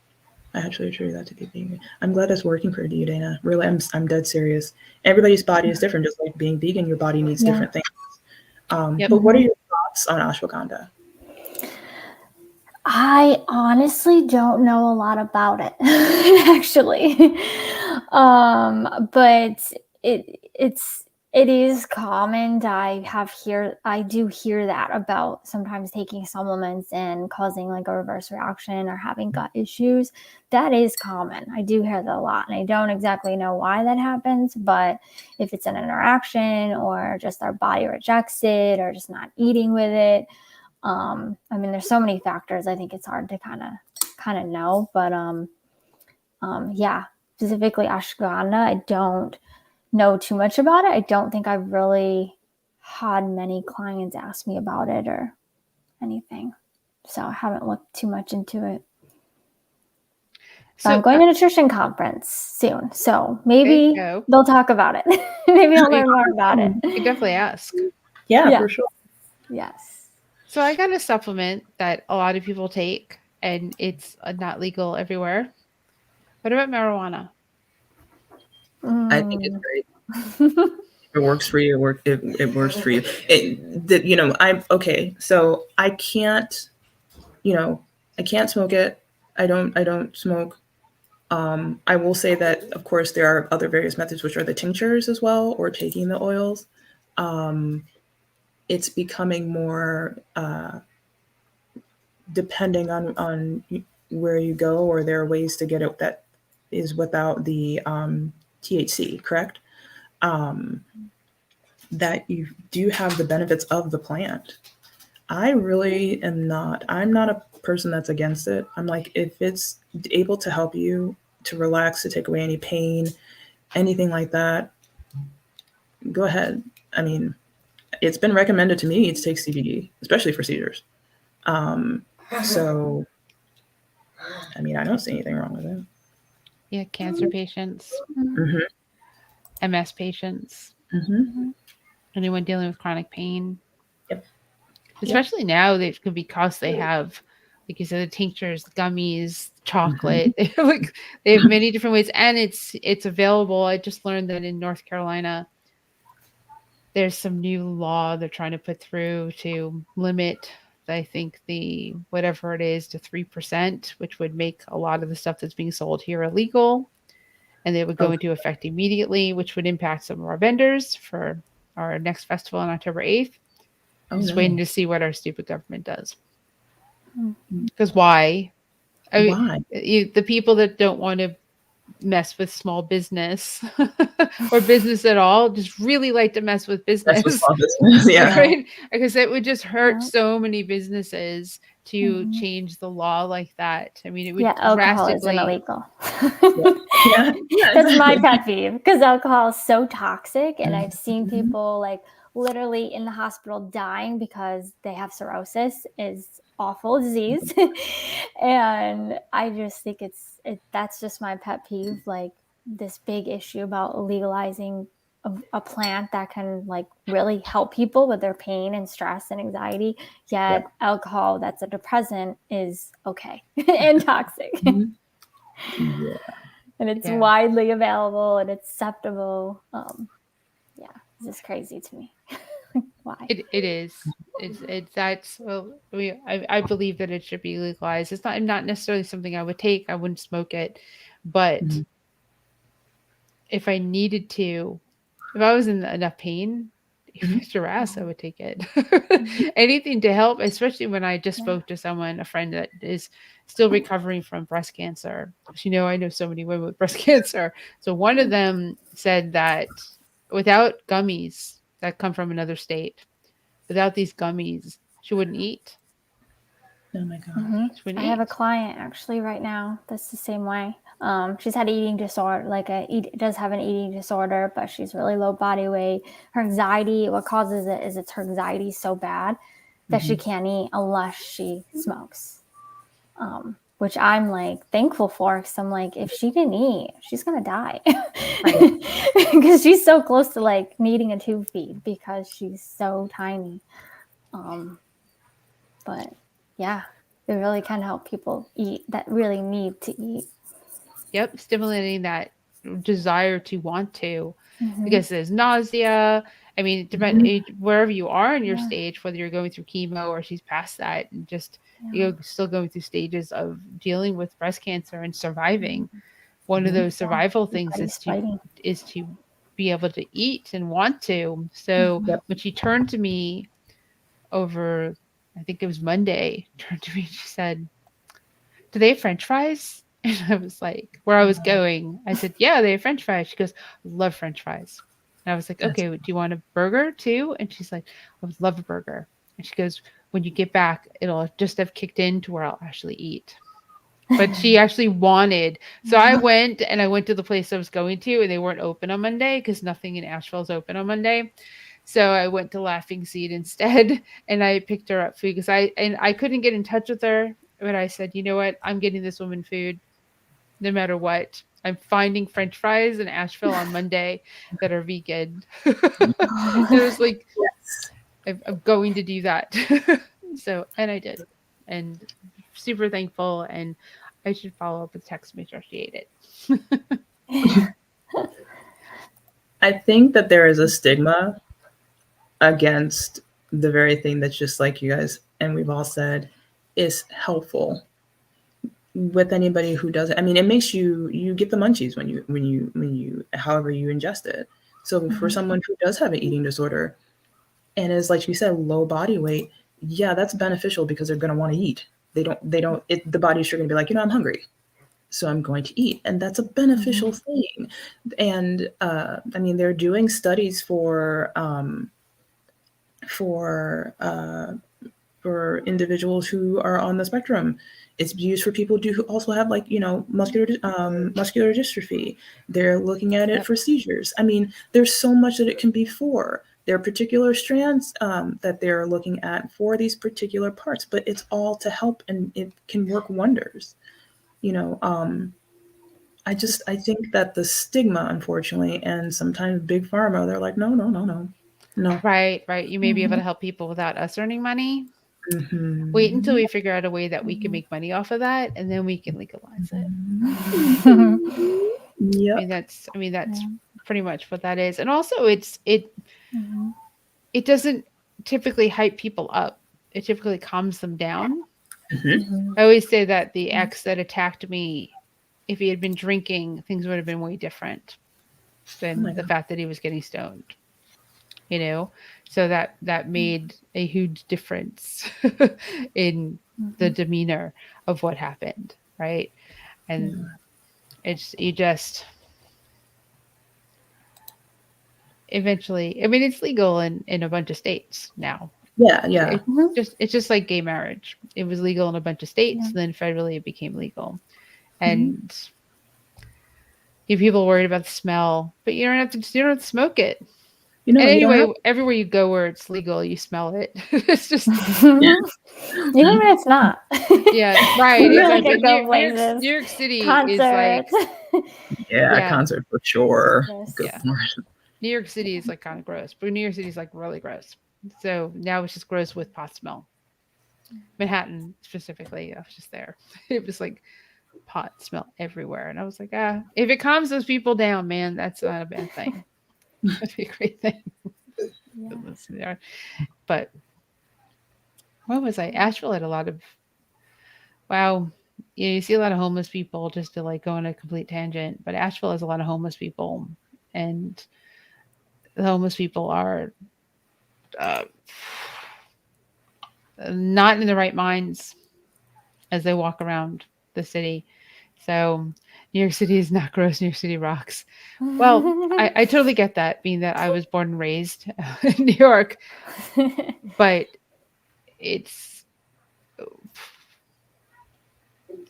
I actually attribute that to be vegan. I'm glad that's working for you, Dana. Really, I'm dead serious. Everybody's body is different. Just like being vegan, your body needs different things. But what are your thoughts on ashwagandha? I honestly don't know a lot about it, actually. But it is common. I do hear that about sometimes taking supplements and causing like a reverse reaction or having gut issues. That is common. I do hear that a lot, and I don't exactly know why that happens, but if it's an interaction or just our body rejects it or just not eating with it. I mean, there's so many factors. I think it's hard to kind of know, but yeah, specifically ashwagandha, I don't know too much about it. I don't think I've really had many clients ask me about it or anything. So I haven't looked too much into it. But I'm going to a nutrition conference soon. So maybe they'll talk about it. Maybe I'll learn more about it. You can definitely ask. Yeah, for sure. Yes. So I got a supplement that a lot of people take, and it's not legal everywhere. What about marijuana? I think it's great. It works for you. It works for you. So I can't, I can't smoke it. I don't smoke. I will say that, of course, there are other various methods, which are the tinctures as well, or taking the oils. It's becoming more depending on where you go, or there are ways to get it that is without the THC, correct? That you do have the benefits of the plant. I really am not. I'm not a person that's against it. I'm like, if it's able to help you to relax, to take away any pain, anything like that, go ahead. I mean, it's been recommended to me to take CBD, especially for seizures. So, I mean, I don't see anything wrong with it. Yeah, cancer patients, Mm-hmm. MS patients, Mm-hmm. anyone dealing with chronic pain. Yep. Especially now, they could because they have, like you said, the tinctures, the gummies, chocolate. They have many different ways, and it's available. I just learned that in North Carolina, there's some new law they're trying to put through to limit, I think, the whatever it is to 3%, which would make a lot of the stuff that's being sold here illegal. And they would go into effect immediately, which would impact some of our vendors for our next festival on October 8th. Just waiting to see what our stupid government does. Because why? Why? The people that don't want to mess with small business or business at all just really like to mess with business. Yeah. Right? Because it would just hurt so many businesses to change the law like that. I mean, it would alcohol isn't drastically illegal. Yeah, That's my pet peeve, because alcohol is so toxic, and I've seen people like literally in the hospital dying because they have cirrhosis. Is awful disease. And I just think that's just my pet peeve, like this big issue about legalizing a plant that can like really help people with their pain and stress and anxiety, yet alcohol that's a depressant is okay and toxic. Yeah. And it's widely available and acceptable. It's just crazy to me. Why? It is. It's that's well. I believe that it should be legalized. It's not necessarily something I would take. I wouldn't smoke it, but if I needed to, if I was in enough pain, I would take it. Anything to help, especially when I just spoke to someone, a friend that is still recovering from breast cancer. I know so many women with breast cancer. So one of them said that without gummies that come from another state, without these gummies, she wouldn't eat. Oh my God. I have a client actually right now that's the same way. She's had eating disorder, does have an eating disorder, but she's really low body weight. Her anxiety, what causes it is her anxiety so bad that she can't eat unless she smokes. Which I'm like thankful for, because I'm like, if she didn't eat, she's gonna die. Because she's so close to like needing a tube feed because she's so tiny. But yeah, it really can help people eat that really need to eat. Yep, stimulating that desire to want to, because there's nausea. I mean, wherever you are in your stage, whether you're going through chemo or she's past that, and just you're still going through stages of dealing with breast cancer and surviving. One of those survival things is to be able to eat and want to. So when she turned to me over, I think it was Monday, turned to me and she said, "Do they have French fries?" And I was like, where I was going, I said, "Yeah, they have French fries." She goes, "I love French fries." And I was like, "Okay, do you want a burger too?" And she's like, "I would love a burger." And she goes, "When you get back, it'll just have kicked in to where I'll actually eat." but she actually wanted. So I went to the place I was going to, and they weren't open on Monday because nothing in Asheville is open on Monday. So I went to Laughing Seed instead, and I picked her up food because I couldn't get in touch with her, but I said, you know what, I'm getting this woman food no matter what. I'm finding French fries in Asheville on Monday that are vegan. And it was like, Yes. I'm going to do that. So, and I did, and super thankful. And I should follow up with text, make sure she ate it. I think that there is a stigma against the very thing that's just like you guys and we've all said is helpful with anybody who does it. I mean, it makes you get the munchies when you however you ingest it. So for someone who does have an eating disorder and is, like you said, low body weight, yeah, that's beneficial because they're going to want to eat. The body's sure going to be like, I'm hungry, so I'm going to eat, and that's a beneficial thing. And I mean, they're doing studies for individuals who are on the spectrum. It's used for people who also have, like, muscular dystrophy. They're looking at it for seizures. I mean, there's so much that it can be for. There are particular strands that they're looking at for these particular parts, but it's all to help, and it can work wonders. I think that the stigma, unfortunately, and sometimes big pharma, they're like, no. Right. You may be able to help people without us earning money. Mm-hmm. Wait until we figure out a way that we can make money off of that, and then we can legalize it. Yep. I mean that's pretty much what that is. And also it doesn't typically hype people up. It typically calms them down. I always say that the ex that attacked me, if he had been drinking, things would have been way different than the fact that he was getting stoned. So that made a huge difference in the demeanor of what happened, right? And eventually, I mean, it's legal in a bunch of states now. Yeah. It's just like gay marriage. It was legal in a bunch of states, and then federally it became legal. And you people worried about the smell, but you don't have to smoke it. And anyway, everywhere you go where it's legal, you smell it. It's just even when it's not. Yeah, right. Exactly. New York City concerts. is like concert for sure. Yes. New York City is like kind of gross, but New York City is like really gross. So now it's just gross with pot smell. Manhattan specifically, I was just there. It was like pot smell everywhere, and I was like, if it calms those people down, man, that's not a bad thing. That'd be a great thing. But what was I? Asheville had a lot of you see a lot of homeless people, just to like go on a complete tangent, but Asheville has a lot of homeless people, and the homeless people are not in the right minds as they walk around the city. So New York City is not gross. New York City rocks. Well, I totally get that, being that I was born and raised in New York, but it's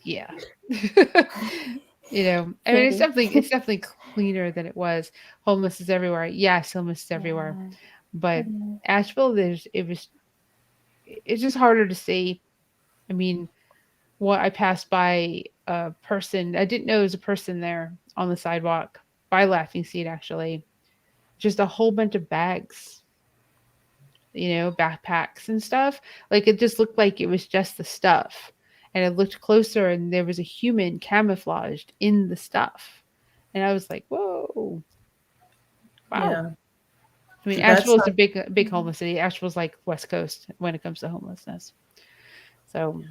I mean, it's definitely cleaner than it was. Homeless is everywhere. Yes, homeless is everywhere. But Asheville, it's just harder to see. I mean, I passed by a person, I didn't know there was a person there on the sidewalk by Laughing Seed, actually. Just a whole bunch of bags, backpacks and stuff. Like, it just looked like it was just the stuff. And I looked closer, and there was a human camouflaged in the stuff. And I was like, whoa. Wow. Yeah. I mean, Asheville is a big homeless city. Asheville's like West Coast when it comes to homelessness. So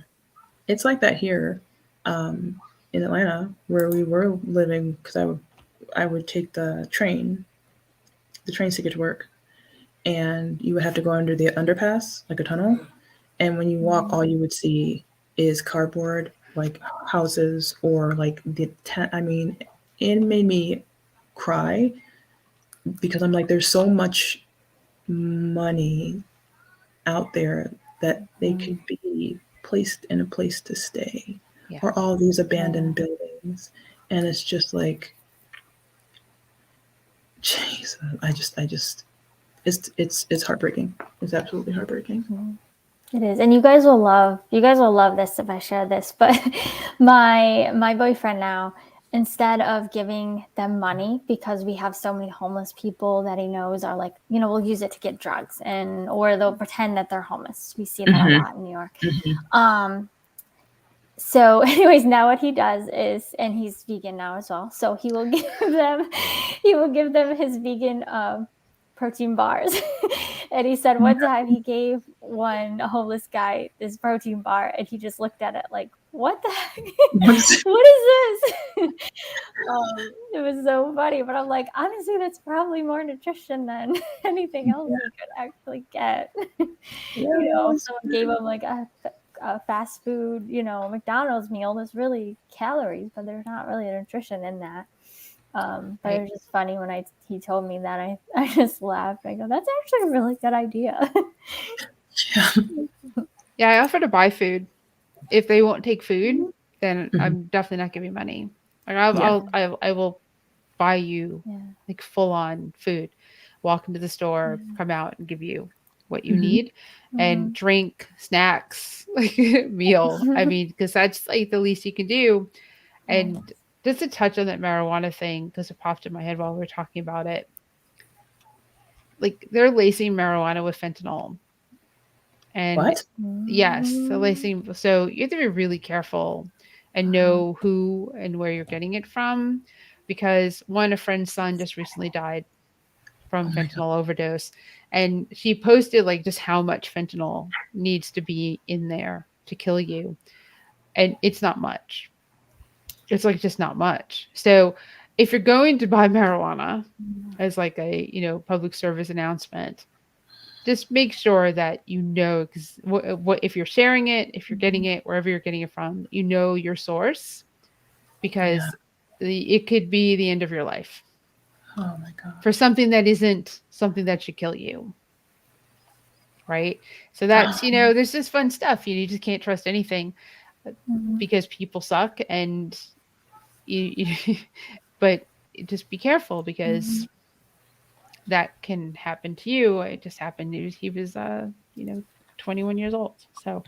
it's like that here in Atlanta, where we were living, because I would take the train to get to work, and you would have to go under the underpass, like a tunnel. And when you walk, all you would see is cardboard, like houses, or like the tent. I mean, it made me cry, because I'm like, there's so much money out there that they could be placed in a place to stay. Yeah. or all these abandoned buildings. And it's just like, Jesus, I just, it's heartbreaking. It's absolutely heartbreaking. It is, and you guys will love this if I share this. But my boyfriend now, instead of giving them money, because we have so many homeless people that he knows are like, will use it to get drugs, or they'll pretend that they're homeless. We see that a lot in New York. So anyways, now what he does is, and he's vegan now as well, so he will give them his vegan protein bars. And he said one time he gave one homeless guy this protein bar, and he just looked at it like, what the heck? What is this? It was so funny, but I'm like, honestly, that's probably more nutrition than anything else you could actually get. Someone gave him like a fast food, McDonald's meal. There's really calories, but there's not really nutrition in that. But it was just funny when he told me that. I just laughed. I go, that's actually a really good idea. Yeah, I offer to buy food. If they won't take food, then I'm definitely not giving money. Like I will buy you like full on food. Walk into the store, come out and give you what you need, and drink, snacks, like meal. I mean, because that's like the least you can do. And just to touch on that marijuana thing, because it popped in my head while we were talking about it. Like they're lacing marijuana with fentanyl. And what? Yes, so you have to be really careful and know who and where you're getting it from, because a friend's son just recently died from fentanyl overdose, and she posted like just how much fentanyl needs to be in there to kill you, and it's not much. It's like just not much. So if you're going to buy marijuana as like a public service announcement, just make sure that because what if you're sharing it, if you're getting it, wherever you're getting it from, your source, because it could be the end of your life. Oh my God. For something that isn't something that should kill you. Right? So that's, there's just fun stuff. You just can't trust anything because people suck, and but just be careful, because that can happen to you. It just happened. He was 21 years old. So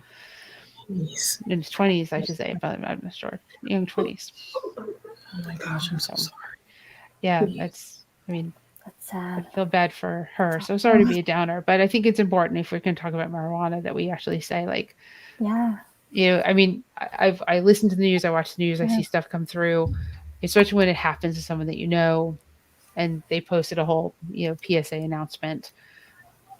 in his 20s, I should say, but I'm not sure. Young 20s. Oh my gosh, I'm so sorry. Yeah, that's sad. I feel bad for her. So sorry to be a downer, but I think it's important, if we can talk about marijuana, that we actually say like, I mean, I listen to the news, I watch the news, I see stuff come through, especially when it happens to someone that and they posted a whole, PSA announcement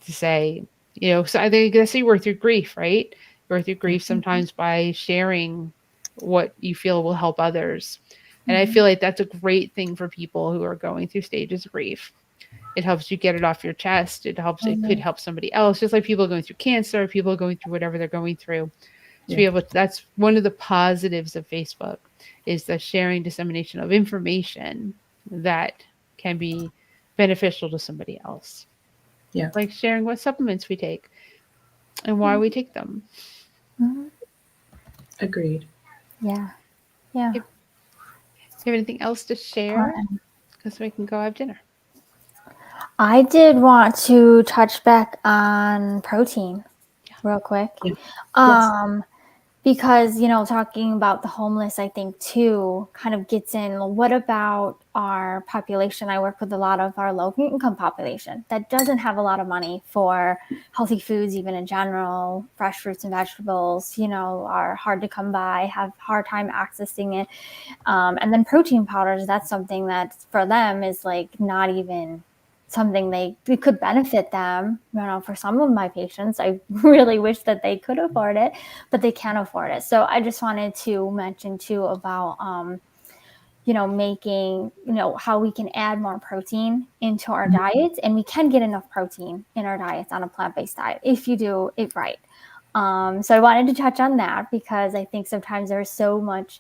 to say, so I think you work through grief, right? Work through grief sometimes by sharing what you feel will help others. And I feel like that's a great thing for people who are going through stages of grief. It helps you get it off your chest. It could help somebody else, just like people going through cancer, people going through whatever they're going through. To be able to, that's one of the positives of Facebook, is the sharing, dissemination of information that can be beneficial to somebody else. Yeah. Like sharing what supplements we take and why we take them. Agreed. Yeah. Do you have anything else to share? Because we can go have dinner. I did want to touch back on protein real quick. Because, talking about the homeless, I think too, kind of gets in, what about our population? I work with a lot of our low income population that doesn't have a lot of money for healthy foods, even in general. Fresh fruits and vegetables, are hard to come by, have hard time accessing it. And then protein powders, that's something that for them is like not even something it could benefit them. For some of my patients, I really wish that they could afford it, but they can't afford it. So I just wanted to mention too about, making, how we can add more protein into our diets, and we can get enough protein in our diets on a plant-based diet if you do it right. So I wanted to touch on that, because I think sometimes there's so much,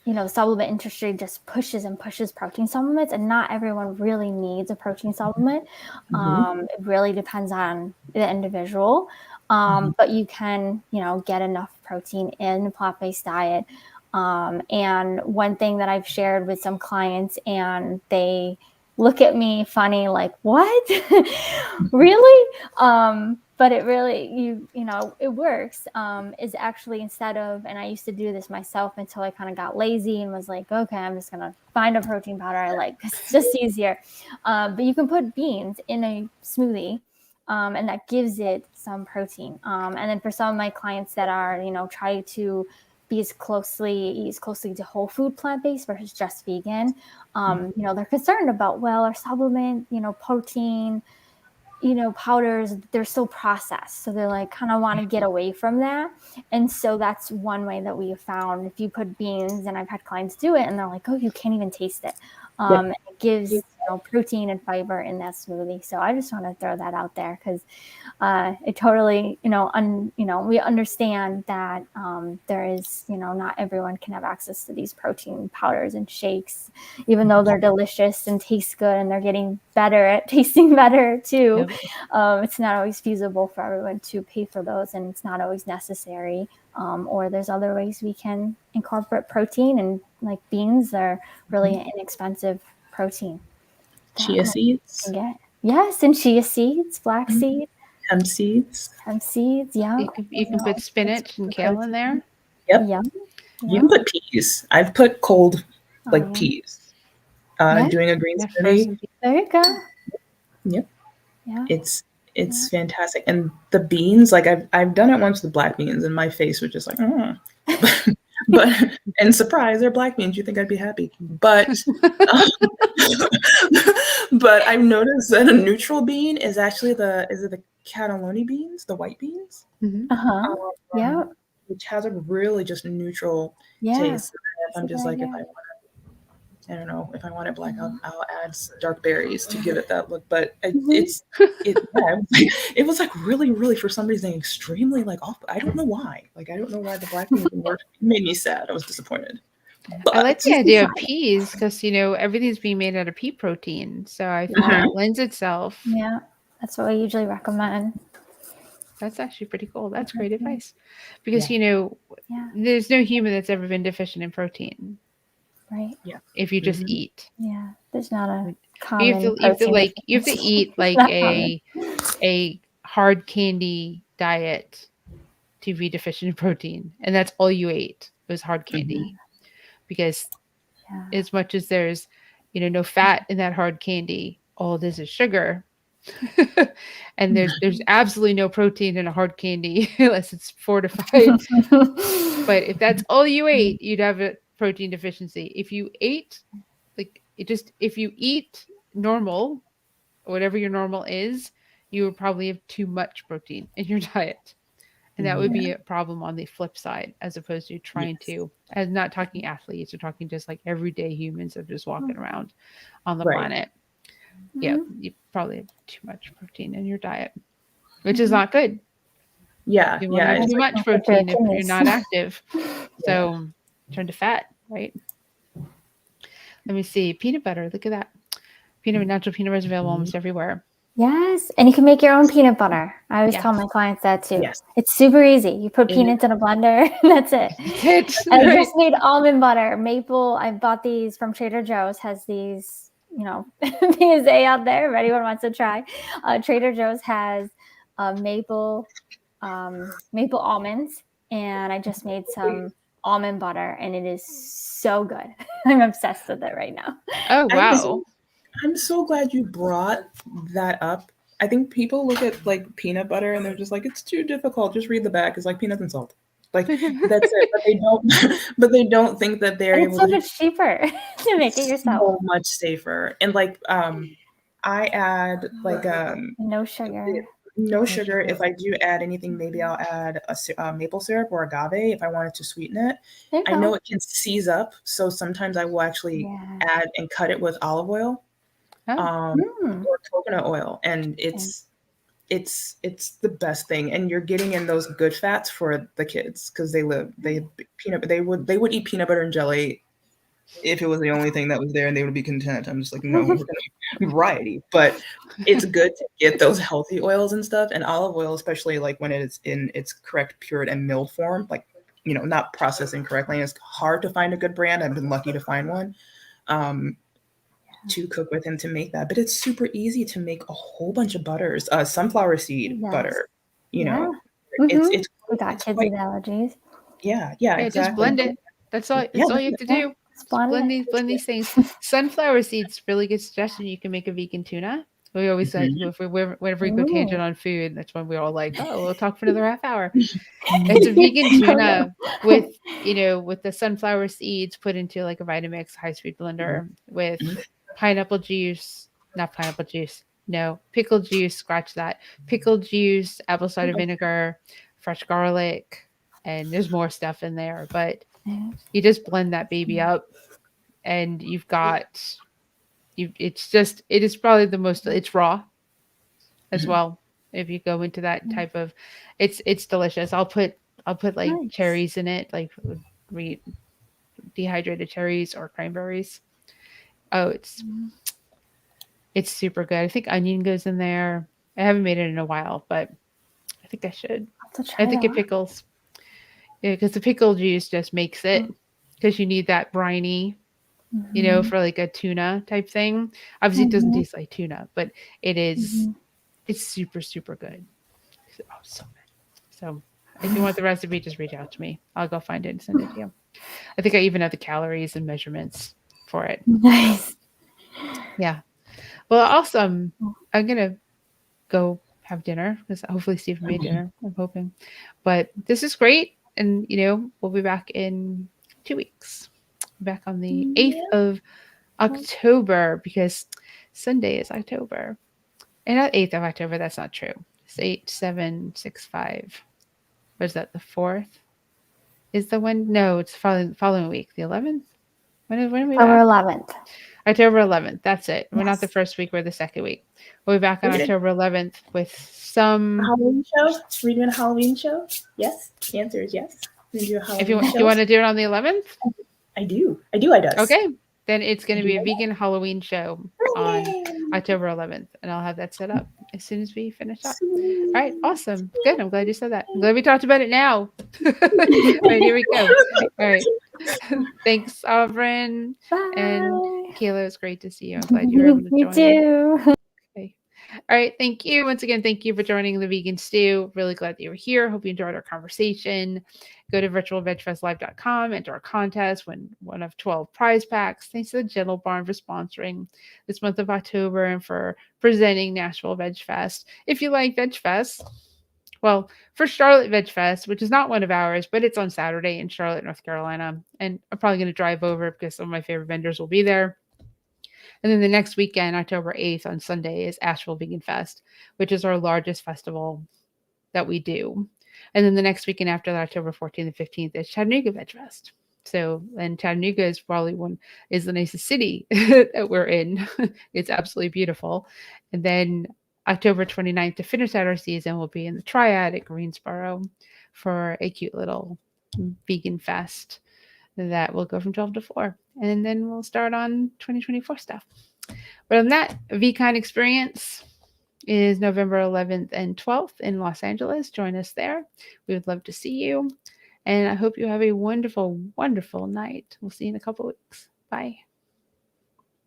the supplement industry just pushes and pushes protein supplements, and not everyone really needs a protein supplement. It really depends on the individual. But you can, get enough protein in a plant-based diet. And one thing that I've shared with some clients, and they look at me funny, like, what? Really? But it really, it works, is actually instead of, and I used to do this myself until I kind of got lazy and was like, okay, I'm just going to find a protein powder I like. It's just easier. But you can put beans in a smoothie. And that gives it some protein. And then for some of my clients that are, try to be eat as closely to whole food plant-based versus just vegan, they're concerned about, well, our supplement, protein, powders, they're still processed. So they're like, kind of want to get away from that. And so that's one way that we have found, if you put beans, and I've had clients do it and they're like, oh, you can't even taste it. It gives protein and fiber in that smoothie. So I just want to throw that out there because it totally, we understand that there is, not everyone can have access to these protein powders and shakes, even though they're delicious and taste good and they're getting better at tasting better too. Yep. It's not always feasible for everyone to pay for those, and it's not always necessary. Or there's other ways we can incorporate protein, and like beans are really inexpensive protein. Chia seeds. Yes, and chia seeds, flax seeds. Hemp seeds. Yeah. You can put spinach and kale in there. Yep. You can put peas. I've put cold, peas. Doing a green smoothie. There you go. Yep. Yeah. It's fantastic. And the beans, like I've done it once with black beans, and my face was just like, but and surprise, they're black beans. You think I'd be happy, but but I've noticed that a neutral bean is actually the cannelloni beans, the white beans. Mm-hmm. Which has a really just neutral taste. If I'm just like, if I want it black, I'll add some dark berries to give it that look. But it was like really, really, for some reason, extremely like off. I don't know why. Like, I don't know why the black beans worked. It made me sad. I was disappointed. But I like the idea of peas because, everything's being made out of pea protein. So I think it lends itself. Yeah, that's what I usually recommend. That's actually pretty cool. That's great advice. Because, there's no human that's ever been deficient in protein. Right. Yeah. If you just eat. Yeah. There's not a common you have to eat like a hard candy diet to be deficient in protein. And that's all you ate was hard candy. Because as much as there's, no fat in that hard candy, all it is sugar. And there's absolutely no protein in a hard candy unless it's fortified. But if that's all you ate, you'd have a protein deficiency. If you ate if you eat normal, whatever your normal is, you would probably have too much protein in your diet. And that would be a problem on the flip side, as opposed to trying to, as not talking athletes, or talking just like everyday humans that are just walking around on the planet. Yeah, you probably have too much protein in your diet, which is not good. Yeah, you want to have too much protein if you're not active. So turn to fat, right? Let me see. Peanut butter. Look at that. Natural peanut butter is available almost everywhere. Yes, and you can make your own peanut butter. I always tell my clients that too. Yes. It's super easy. You put peanuts in a blender, that's it. I just made almond butter, maple. I bought these from Trader Joe's. Has these, PSA out there. If anyone wants to try, Trader Joe's has maple almonds, and I just made some almond butter, and it is so good. I'm obsessed with it right now. Oh wow. I'm so glad you brought that up. I think people look at like peanut butter and they're just like, it's too difficult. Just read the back. It's like peanuts and salt. Like that's it. But they don't think that they're able to. It's so much cheaper to make it yourself. So much safer. And like I add like no sugar. No sugar. If I do add anything, maybe I'll add a maple syrup or agave if I wanted to sweeten it. I know it can seize up, so sometimes I will actually add and cut it with olive oil. Or coconut oil, and it's the best thing, and you're getting in those good fats for the kids because they would eat peanut butter and jelly if it was the only thing that was there and they would be content. I'm just like, no, we're gonna have variety. But it's good to get those healthy oils and stuff. And olive oil, especially like when it's in its correct cured and milled form, like, not processed incorrectly. It's hard to find a good brand. I've been lucky to find one to cook with and to make that. But it's super easy to make a whole bunch of butters. Sunflower seed butter, Yeah. it's We got kids quite, with allergies. yeah, Yeah, exactly. just blend it. That's all. That's all you have to do. Just blend these things. Sunflower seeds, really good suggestion. You can make a vegan tuna. We always said whenever we go tangent on food, that's when we're all like, oh, we'll talk for another half hour. It's a vegan tuna with with the sunflower seeds put into like a Vitamix high speed blender with pineapple juice, not pineapple juice, no, pickle juice, scratch that, pickle juice, apple cider vinegar, fresh garlic, and there's more stuff in there, but you just blend that baby up and you've got it is probably the most, it's raw as well. If you go into that type of, it's delicious. I'll put like cherries in it, like dehydrated cherries or cranberries. Oh, it's super good. I think onion goes in there. I haven't made it in a while, but I think I should. I think it pickles. Yeah, because the pickle juice just makes it, because you need that briny, for like a tuna type thing. Obviously, it doesn't taste like tuna, but it is. It's super, super good. Oh, so good. So if you want the recipe, just reach out to me. I'll go find it and send it to you. I think I even have the calories and measurements for it. Nice. Yeah. Well, awesome. I'm going to go have dinner because hopefully Stephen made dinner. I'm hoping. But this is great. And, we'll be back in 2 weeks. Back on the 8th of October, because Sunday is October. And not 8th of October, that's not true. It's 8/7/6/5. What is that? The 4th is the one? No, it's following week. The 11th? When are we back? October 11th. October 11th. That's it. We're not the first week. We're the second week. We'll be back on October 11th with some Halloween show. Are we doing a Halloween show? Yes. The answer is yes. If you want to do it on the 11th, I do. I does. Okay. Then it's going to be a vegan Halloween show on October 11th, and I'll have that set up as soon as we finish up. All right, awesome. Good. I'm glad you said that. I'm glad we talked about it now. All right, here we go. All right. Thanks, Aubryn. Bye. And Kayla, it was great to see you. I'm glad you were able to join. Me too. Okay. All right. Thank you. Once again, thank you for joining the Vegan Stew. Really glad that you were here. Hope you enjoyed our conversation. Go to virtualvegfestlive.com, enter our contest, win one of 12 prize packs. Thanks to the Gentle Barn for sponsoring this month of October and for presenting Nashville Veg Fest. If you like Veg Fest, well, for Charlotte Veg Fest, which is not one of ours, but it's on Saturday in Charlotte, North Carolina. And I'm probably going to drive over because some of my favorite vendors will be there. And then the next weekend, October 8th on Sunday, is Asheville Vegan Fest, which is our largest festival that we do. And then the next weekend after that, October 14th and 15th, is Chattanooga Veg Fest. So, and Chattanooga is probably is the nicest city that we're in. It's absolutely beautiful. And then October 29th, to finish out our season, we'll be in the Triad at Greensboro for a cute little vegan fest that will go from 12 to 4. And then we'll start on 2024 stuff. But on that, VCon Experience is November 11th and 12th in Los Angeles. Join us there. We would love to see you. And I hope you have a wonderful, wonderful night. We'll see you in a couple weeks. Bye.